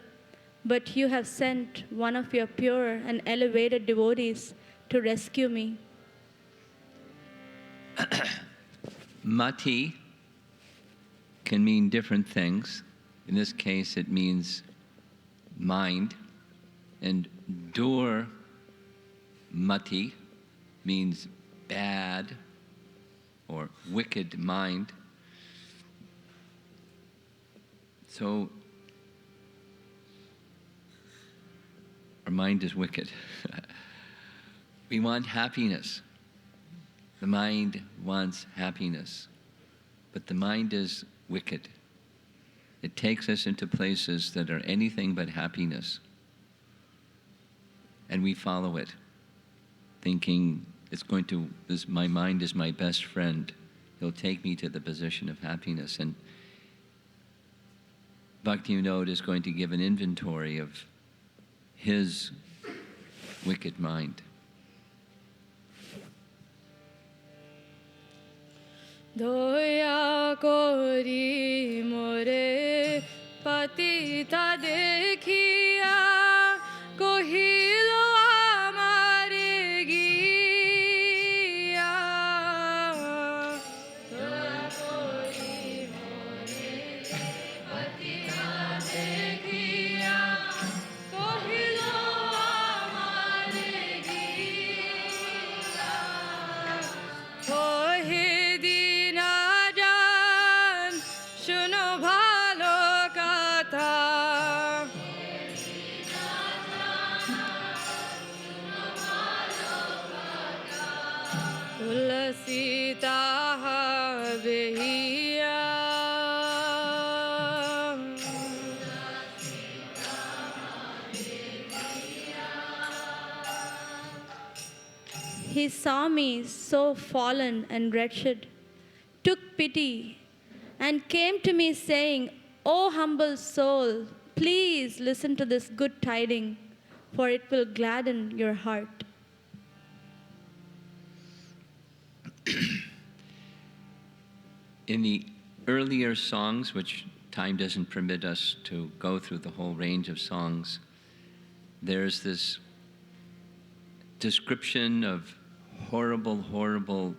Speaker 2: But you have sent one of your pure and elevated devotees to rescue me.
Speaker 1: Mati can mean different things. In this case, it means mind. And dur mati means bad or wicked mind. So our mind is wicked. We want happiness. The mind wants happiness. But the mind is wicked. It takes us into places that are anything but happiness. And we follow it, thinking my mind is my best friend. He'll take me to the position of happiness. And Bhaktivinoda is going to give an inventory of his wicked mind.
Speaker 2: Doya kori more patita dekhiya kohilo amare giya. Doya kori more patita dekhiya kohilo amare giya. Kohi শুনো ভালো কথা উল্লসিতা হবে হিয়া He saw me so fallen and wretched, took pity and came to me saying, "O humble soul, please listen to this good tiding, for it will gladden your heart."
Speaker 1: In the earlier songs, which time doesn't permit us to go through the whole range of songs, there's this description of horrible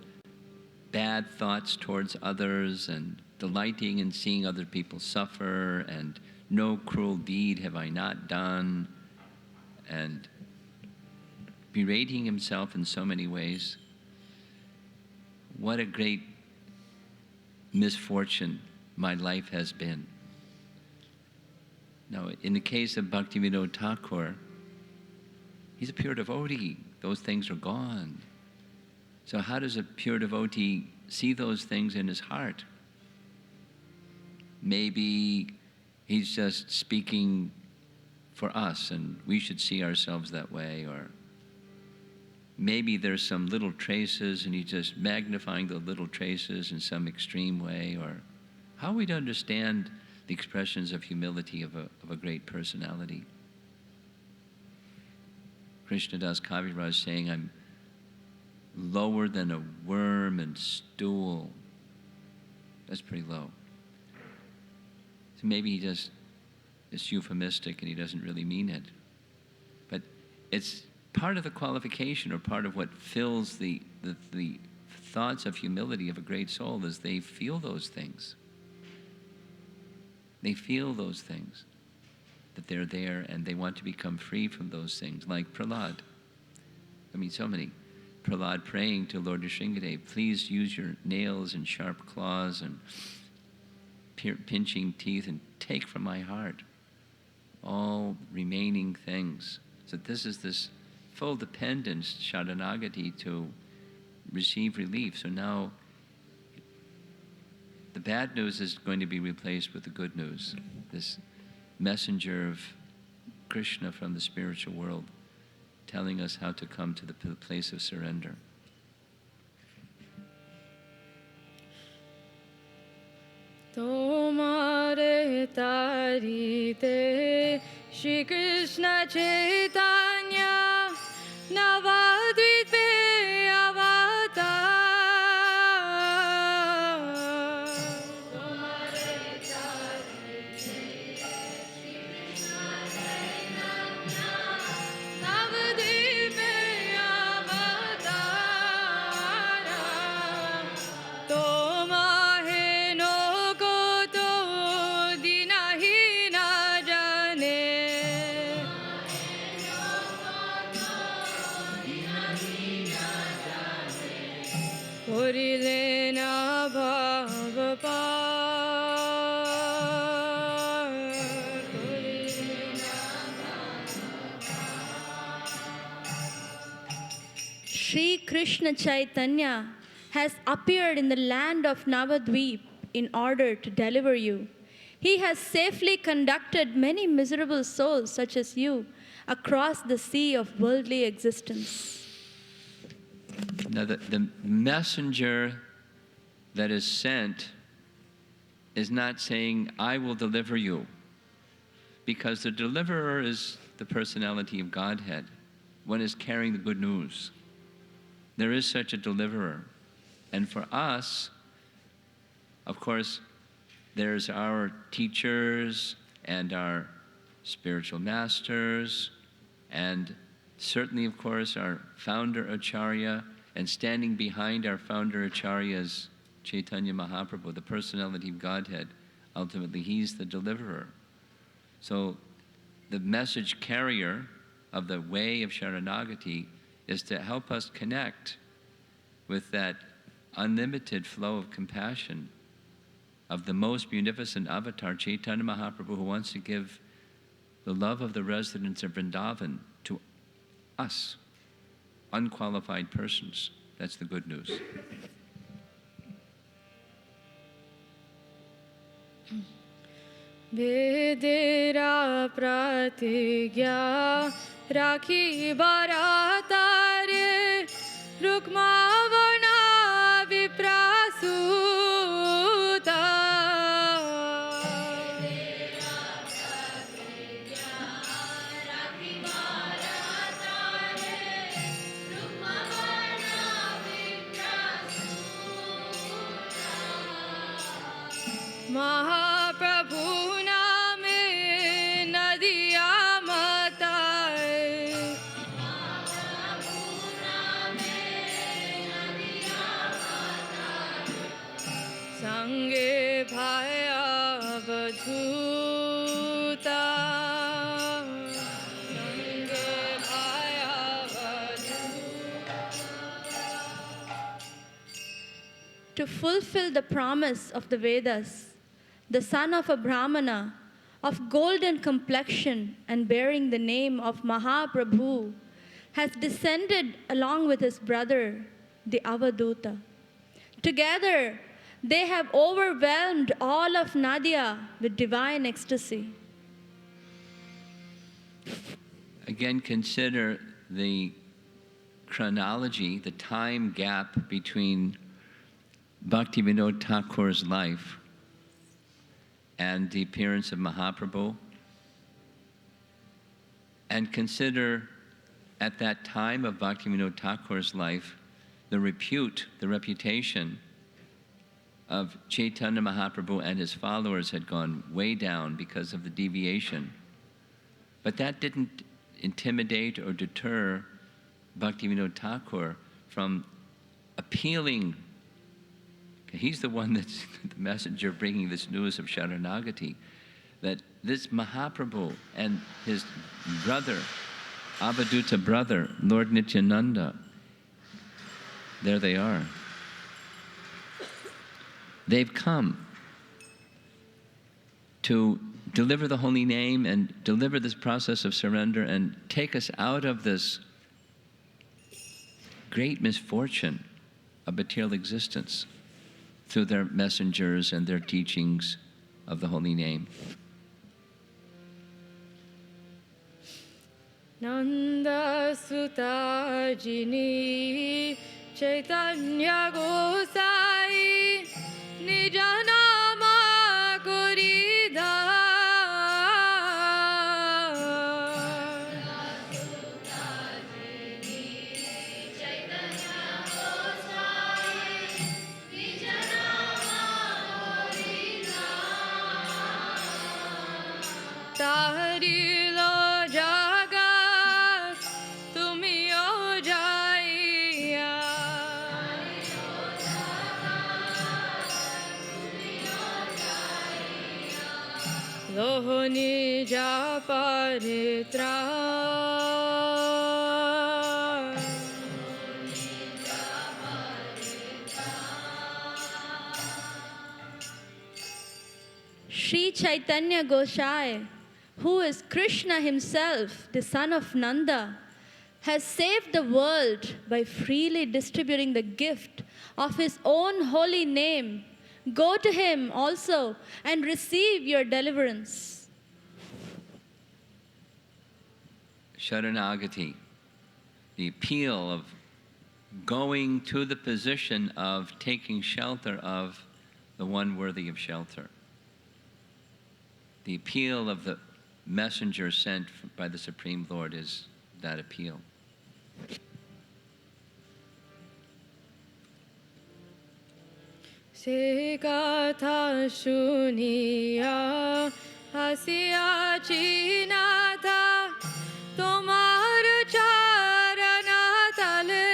Speaker 1: bad thoughts towards others and delighting in seeing other people suffer, and no cruel deed have I not done, and berating himself in so many ways. What a great misfortune my life has been. Now, in the case of Bhaktivinoda Thakur, he's a pure devotee. Those things are gone. So how does a pure devotee see those things in his heart? Maybe he's just speaking for us and we should see ourselves that way, or maybe there's some little traces and he's just magnifying the little traces in some extreme way, or how are we to understand the expressions of humility of a great personality? Krishnadas Kaviraj saying, I'm lower than a worm and stool. That's pretty low. So maybe he just is euphemistic and he doesn't really mean it. But it's part of the qualification, or part of what fills the thoughts of humility of a great soul, is they feel those things. They feel those things, that they're there, and they want to become free from those things, like Prahlad. I mean, so many. Prahlad praying to Lord Nrsimhadev, please use your nails and sharp claws and pinching teeth and take from my heart all remaining things. So this is this full dependence, sharanagati, to receive relief. So now the bad news is going to be replaced with the good news. This messenger of Krishna from the spiritual world telling us how to come to the place of surrender.
Speaker 2: Tomare tarite Shri Krishna Chaitanya Navadvipe avatar. Tomare tarite Shri Krishna Chaitanya Navadvipe avatar. Tomahe no koto dinahi na jane. Korile na bhava par. Sri Krishna Chaitanya has appeared in the land of Navadvip in order to deliver you. He has safely conducted many miserable souls such as you across the sea of worldly existence.
Speaker 1: Now, the messenger that is sent is not saying, I will deliver you, because the deliverer is the personality of Godhead. One is carrying the good news. There is such a deliverer. And for us, of course, there's our teachers and our spiritual masters, and certainly, of course, our founder Acharya, and standing behind our founder Acharya is Chaitanya Mahaprabhu, the personality of Godhead. Ultimately, he's the deliverer. So the message carrier of the way of Sharanagati is to help us connect with that unlimited flow of compassion of the most munificent avatar, Chaitanya Mahaprabhu, who wants to give the love of the residents of Vrindavan to us, unqualified persons. That's the good news.
Speaker 3: Vedera pratigya rakhi baratare rukmavana viprasuta Mahaprabhu name nadiya mataye sange bhaya vadhuta sange bhaya vadhuta.
Speaker 2: To fulfill the promise of the Vedas, the son of a Brahmana, of golden complexion and bearing the name of Mahaprabhu, has descended along with his brother, the Avaduta. Together, they have overwhelmed all of Nadia with divine ecstasy.
Speaker 1: Again, consider the chronology, the time gap between Bhaktivinoda Thakur's life and the appearance of Mahaprabhu, and consider at that time of Bhaktivinoda Thakur's life the repute, the reputation of Chaitanya Mahaprabhu and his followers had gone way down because of the deviation. But that didn't intimidate or deter Bhaktivinoda Thakur from appealing. He's the one that's the messenger bringing this news of Sharanagati, that this Mahaprabhu and his brother, Avaduta brother, Lord Nityananda, there they are. They've come to deliver the holy name and deliver this process of surrender and take us out of this great misfortune of material existence through their messengers and their teachings of the holy name.
Speaker 3: Nanda Sutta Jini Chaitanya Gosai Nijanama Koridha Tahari lo jagat tumi ho jaiya lohoni japa ritra
Speaker 2: Sri Chaitanya Gosai, who is Krishna himself, the son of Nanda, has saved the world by freely distributing the gift of his own holy name. Go to him also and receive your deliverance.
Speaker 1: Sharanagati, the appeal of going to the position of taking shelter of the one worthy of shelter. The appeal of the messenger sent by the Supreme Lord is that appeal.
Speaker 3: Se katha shuniya hasiya chinata tomar charana tale.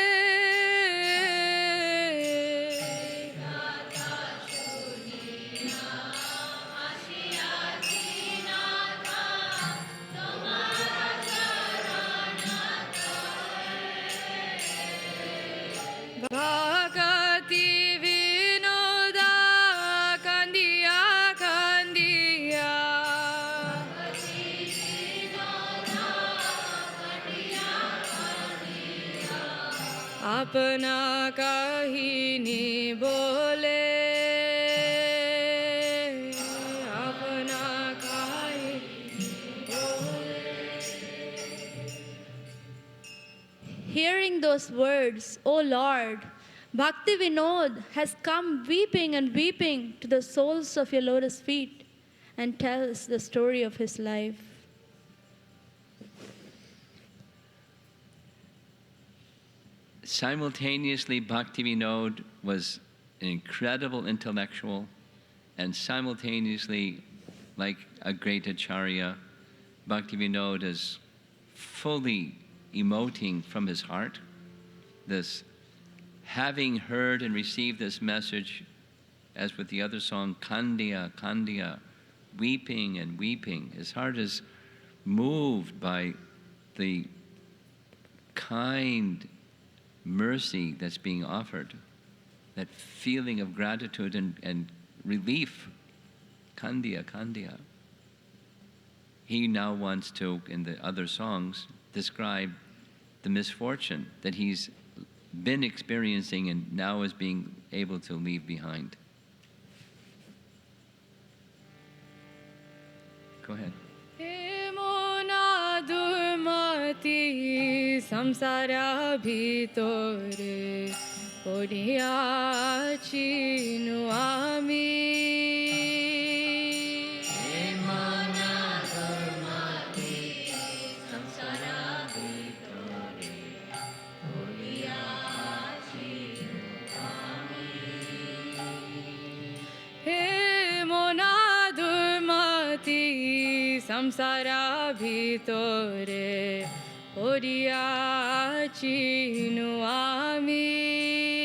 Speaker 3: Bhagati vinoda kandiya kandiya apna kahini bole apna kahini bole.
Speaker 2: Hearing those words, O Lord, Bhakti Vinod has come weeping and weeping to the soles of your lotus feet and tells the story of his life.
Speaker 1: Simultaneously, Bhakti Vinod was an incredible intellectual, and simultaneously, like a great acharya, Bhakti Vinod is fully emoting from his heart this, having heard and received this message, as with the other song, Kandiya, Kandiya, weeping and weeping. His heart is moved by the kind mercy that's being offered, that feeling of gratitude and relief. Kandiya, Kandiya. He now wants to, in the other songs, describe the misfortune that he's been experiencing and now is being able to leave behind. Go ahead.
Speaker 3: He mona durmati samsara bhitore podiya chinu ami. Samsara bhitore podiya chinu ami.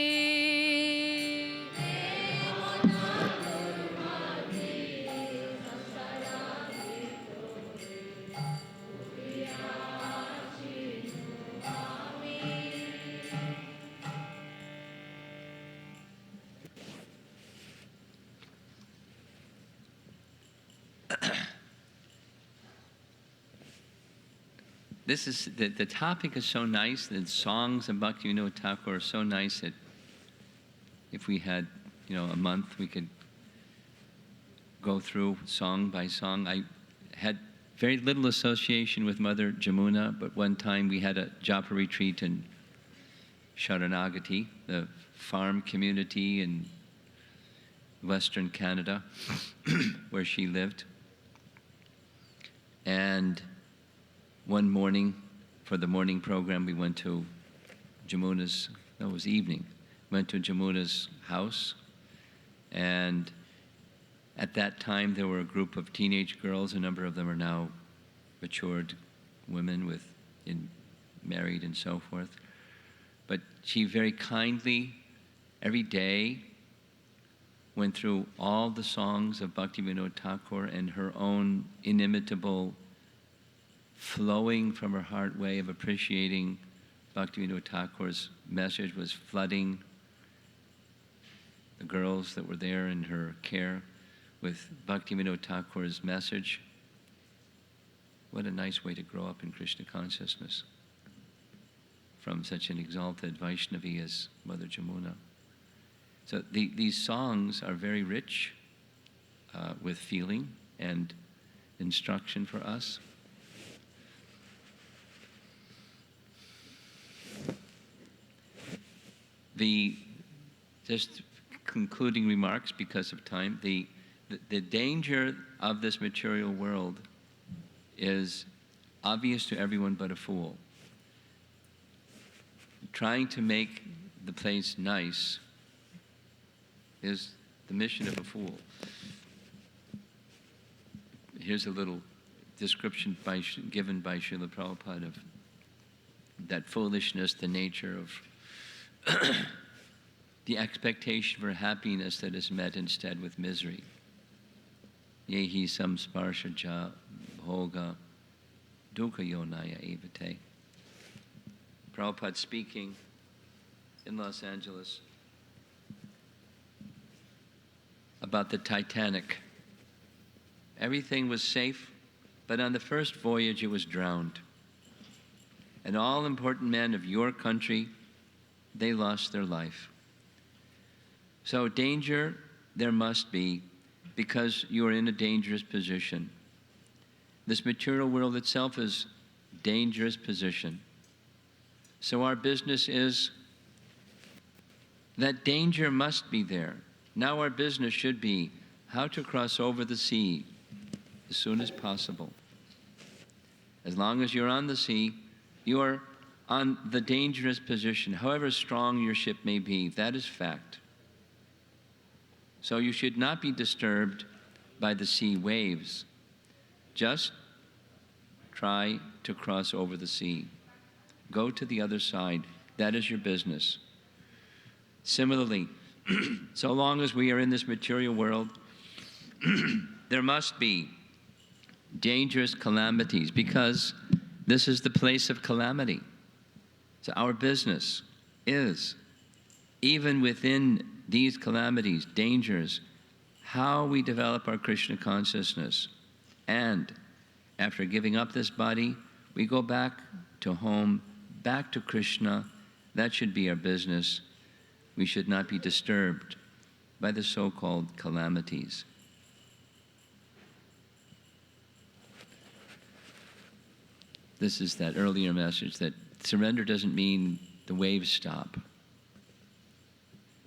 Speaker 1: This is, the topic is so nice, the songs of Bhaktivinoda Thakur are so nice that if we had, a month, we could go through song by song. I had very little association with Mother Jamuna, but one time we had a Japa retreat in Sharanagati, the farm community in Western Canada, where she lived. And one morning, for the morning program, we went to Jamuna's, no, it was evening, went to Jamuna's house. And at that time, there were a group of teenage girls. A number of them are now matured women married and so forth. But she very kindly, every day, went through all the songs of Bhaktivinoda Thakur, and her own inimitable, flowing from her heart way of appreciating Bhaktivinoda Thakur's message was flooding the girls that were there in her care with Bhaktivinoda Thakur's message. What a nice way to grow up in Krishna consciousness. from such an exalted Vaishnavi as Mother Jamuna. So these songs are very rich with feeling and instruction for us. Just concluding remarks because of time, the danger of this material world is obvious to everyone but a fool. Trying to make the place nice is the mission of a fool. Here's a little description given by Srila Prabhupada of that foolishness, the nature of the expectation for happiness that is met instead with misery. Yehi samsparsha ja bhoga dukkha yonaya evate. Prabhupada speaking in Los Angeles about the Titanic. Everything was safe, but on the first voyage it was drowned. And all important men of your country, they lost their life. So danger there must be, because you are in a dangerous position. This material world itself is a dangerous position. So our business is that danger must be there. Now our business should be how to cross over the sea as soon as possible. As long as you're on the sea, you are on the dangerous position. However strong your ship may be, that is fact. So you should not be disturbed by the sea waves. Just try to cross over the sea. Go to the other side. That is your business. Similarly, so long as we are in this material world, there must be dangerous calamities, because this is the place of calamity. So our business is, even within these calamities, dangers, how we develop our Krishna consciousness. And after giving up this body, we go back to home, back to Krishna. That should be our business. We should not be disturbed by the so-called calamities. This is that earlier message that surrender doesn't mean the waves stop.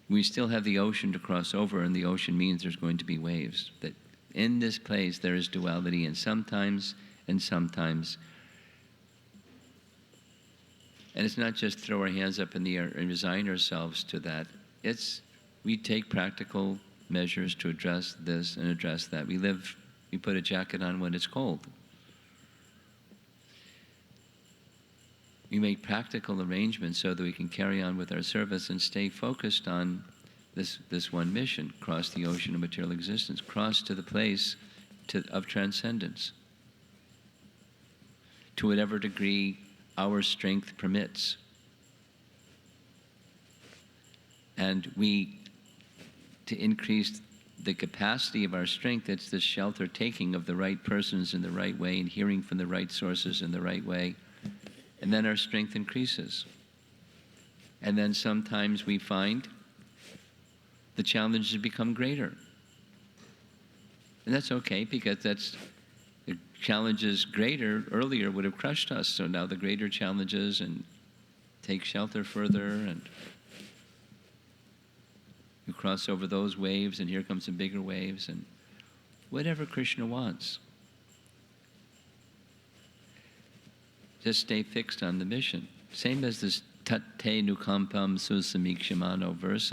Speaker 1: We still have the ocean to cross over, and the ocean means there's going to be waves. That in this place there is duality, and sometimes. And it's not just throw our hands up in the air and resign ourselves to that. We take practical measures to address this and address that. We put a jacket on when it's cold. We make practical arrangements so that we can carry on with our service and stay focused on this one mission: cross the ocean of material existence, cross to the place of transcendence, to whatever degree our strength permits. And to increase the capacity of our strength, it's the shelter taking of the right persons in the right way and hearing from the right sources in the right way. And then our strength increases. And then sometimes we find the challenges become greater. And that's okay, because the challenges greater earlier would have crushed us. So now the greater challenges, and take shelter further, and you cross over those waves, and here come some bigger waves, and whatever Krishna wants. Just stay fixed on the mission. Same as this tat te nukampam susamikshimano verse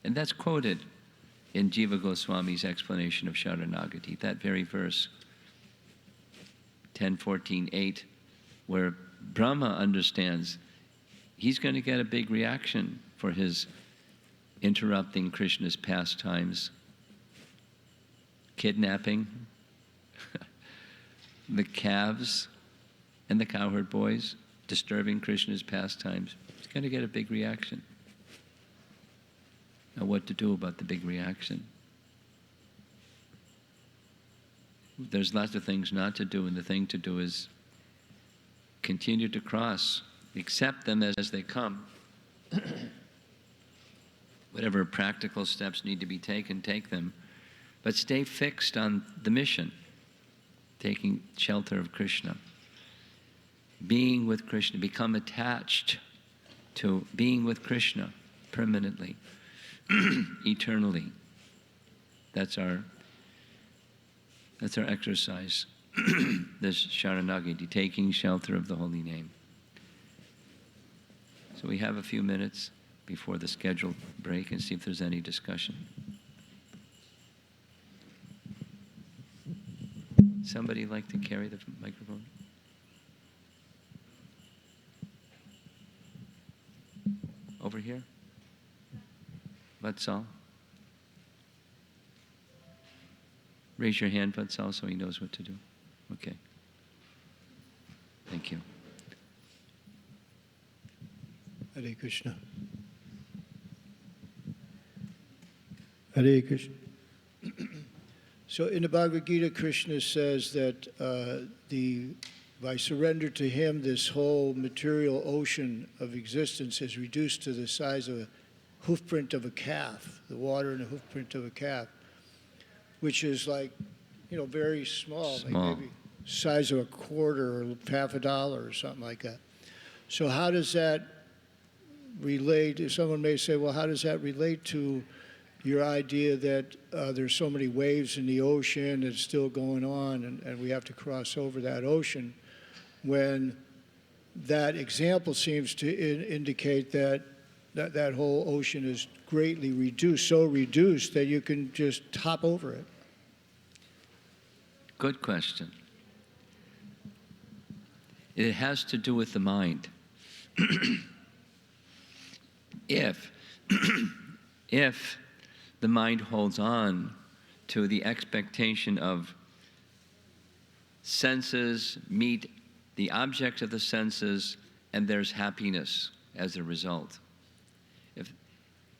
Speaker 1: and that's quoted in Jiva Goswami's explanation of Sharanagati, that very verse, 10.14.8, where Brahma understands he's going to get a big reaction for his interrupting Krishna's pastimes, kidnapping the calves and the cowherd boys, disturbing Krishna's pastimes. He's going to get a big reaction. Now, what to do about the big reaction? There's lots of things not to do, and the thing to do is continue to cross Accept them as they come. Whatever practical steps need to be taken, take them. But stay fixed on the mission, taking shelter of Krishna. Being with Krishna, become attached to being with Krishna permanently, eternally. That's our exercise. This Sharanagati, taking shelter of the holy name. So we have a few minutes before the scheduled break and see if there's any discussion. Somebody like to carry the microphone? Over here? Vatsal? Raise your hand, Vatsal, so he knows what to do. Okay. Thank you.
Speaker 4: Hare Krishna. Hare Krishna. So in the Bhagavad Gita, Krishna says that by surrender to him, this whole material ocean of existence is reduced to the size of a hoofprint of a calf, the water in the hoofprint of a calf, which is like, very small. Like maybe size of a quarter or half a dollar or something like that. So how does that relate? Someone may say, well, how does that relate to your idea that there's so many waves in the ocean that's still going on and we have to cross over that ocean, when that example seems to indicate that whole ocean is greatly reduced, so reduced that you can just hop over it?
Speaker 1: Good question. It has to do with the mind. If the mind holds on to the expectation of senses meet the objects of the senses and there's happiness as a result.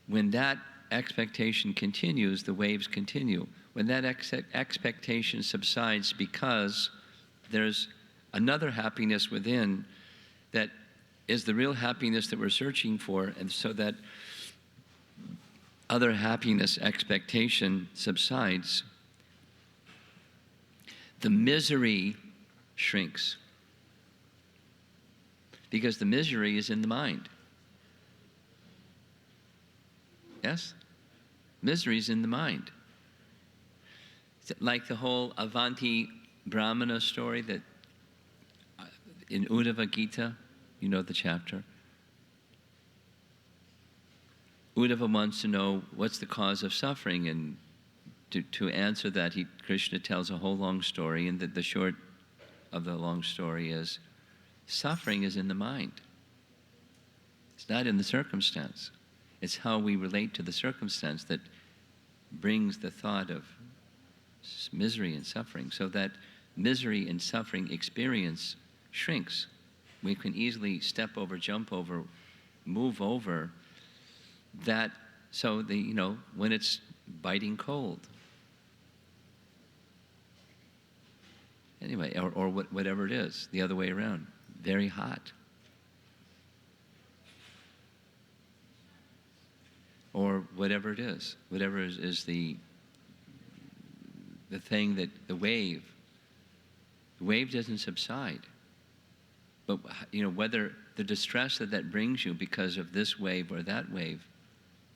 Speaker 1: When that expectation continues, the waves continue. When that expectation subsides because there's another happiness within that is the real happiness that we're searching for, and so that other happiness expectation subsides, the misery shrinks. Because the misery is in the mind. Yes? Misery is in the mind. Like the whole Avanti Brahmana story that in Uddhava Gita, you know the chapter. Uddhava wants to know what's the cause of suffering, and to answer that, Krishna tells a whole long story, and the short of the long story is, suffering is in the mind. It's not in the circumstance. It's how we relate to the circumstance that brings the thought of misery and suffering. So that misery and suffering experience shrinks. We can easily step over, jump over, move over that. So when it's biting cold, anyway, or whatever it is, the other way around, very hot, or whatever it is, whatever is the thing that the wave doesn't subside. But whether the distress that brings you because of this wave or that wave,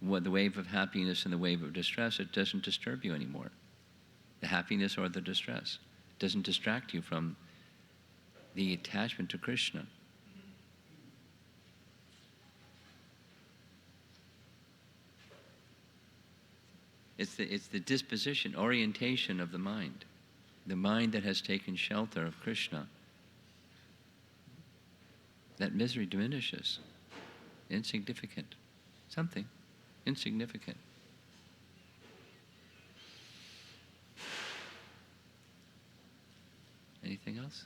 Speaker 1: the wave of happiness and the wave of distress, it doesn't disturb you anymore. The happiness or the distress doesn't distract you from the attachment to Krishna. It's the disposition, orientation of the mind that has taken shelter of Krishna. That misery diminishes. Insignificant. Something insignificant. Anything else?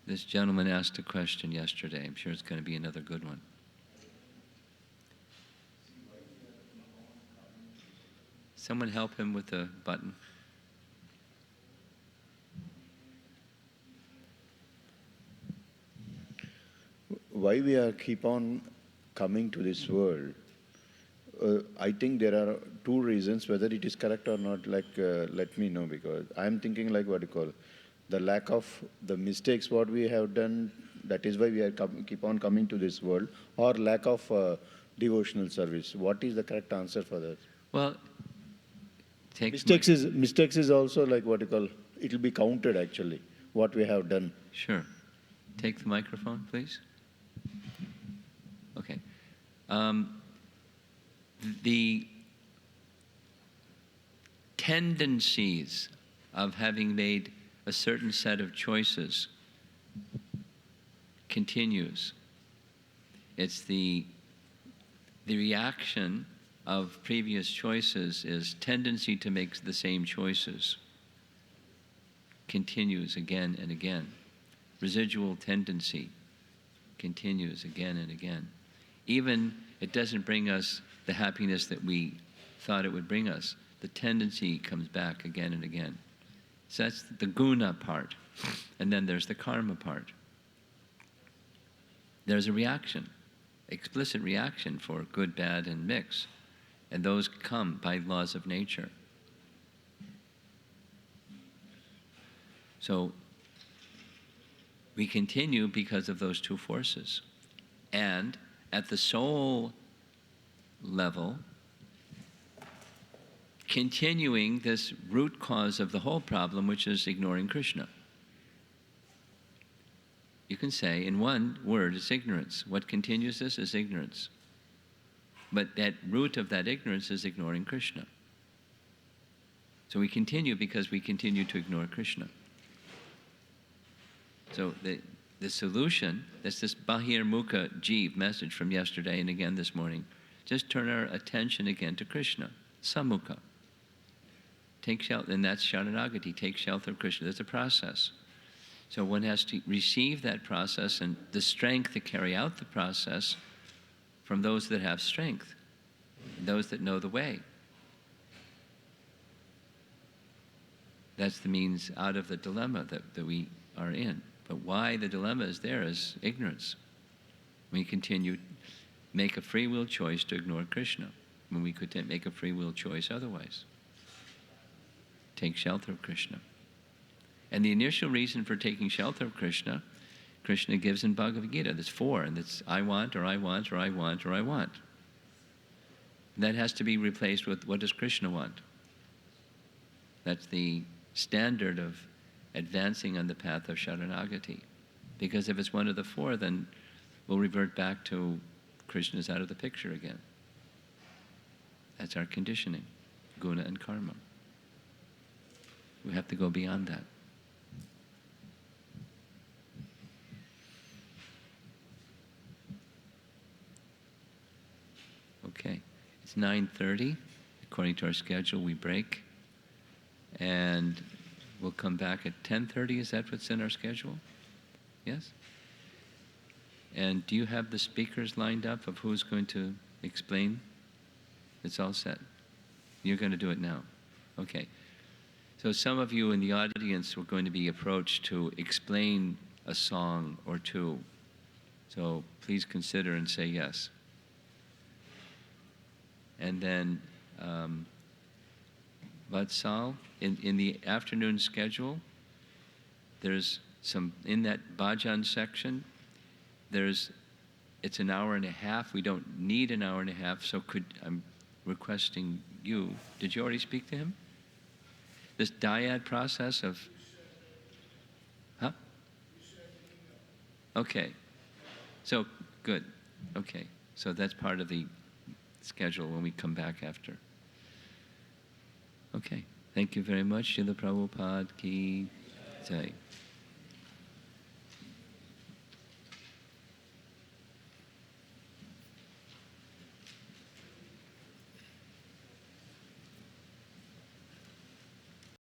Speaker 1: This gentleman asked a question yesterday. I'm sure it's going to be another good one. Someone help him with the button.
Speaker 5: Why we are keep on coming to this world? I think there are two reasons. Whether it is correct or not, let me know, because I am thinking like what you call the lack of the mistakes what we have done. That is why we are keep on coming to this world, or lack of devotional service. What is the correct answer for that?
Speaker 1: Well,
Speaker 5: mistakes is also like what you call. It will be counted actually what we have done.
Speaker 1: Sure. Take the microphone, please. Okay. The tendencies of having made a certain set of choices continues. It's the reaction of previous choices is tendency to make the same choices. Continues again and again. Residual tendency continues again and again. Even it doesn't bring us the happiness that we thought it would bring us. The tendency comes back again and again. So that's the guna part. And then there's the karma part. There's a reaction, explicit reaction for good, bad, and mix. And those come by laws of nature. So we continue because of those two forces. And at the soul level, continuing this root cause of the whole problem, which is ignoring Krishna. You can say, in one word, it's ignorance. What continues this is ignorance. But that root of that ignorance is ignoring Krishna. So we continue because we continue to ignore Krishna. So the solution, that's this Bahir Mukha Jeev message from yesterday and again this morning. Just turn our attention again to Krishna, Samukha. Take shelter, and that's Sharanagati, take shelter of Krishna. There's a process. So one has to receive that process and the strength to carry out the process from those that have strength, those that know the way. That's the means out of the dilemma that we are in. But why the dilemma is there is ignorance. We continue make a free will choice to ignore Krishna when we could make a free will choice otherwise. Take shelter of Krishna. And the initial reason for taking shelter of Krishna, Krishna gives in Bhagavad Gita. There's four, and it's I want, or I want, or I want, or I want. And that has to be replaced with what does Krishna want? That's the standard of advancing on the path of Sharanagati. Because if it's one of the four, then we'll revert back to Krishna's out of the picture again. That's our conditioning, guna and karma. We have to go beyond that. Okay, it's 9:30. According to our schedule, we break. And we'll come back at 10:30. Is that what's in our schedule? Yes? And do you have the speakers lined up of who's going to explain? It's all set. You're going to do it now. Okay. So some of you in the audience were going to be approached to explain a song or two. So please consider and say yes. And then Vatsal, in the afternoon schedule, there's some, in that bhajan section, it's an hour and a half. We don't need an hour and a half, so I'm requesting you, did you already speak to him? This dyad process of, huh? Okay, so good, okay. So that's part of the schedule when we come back after. Okay, thank you very much. Srila Prabhupada ki jai.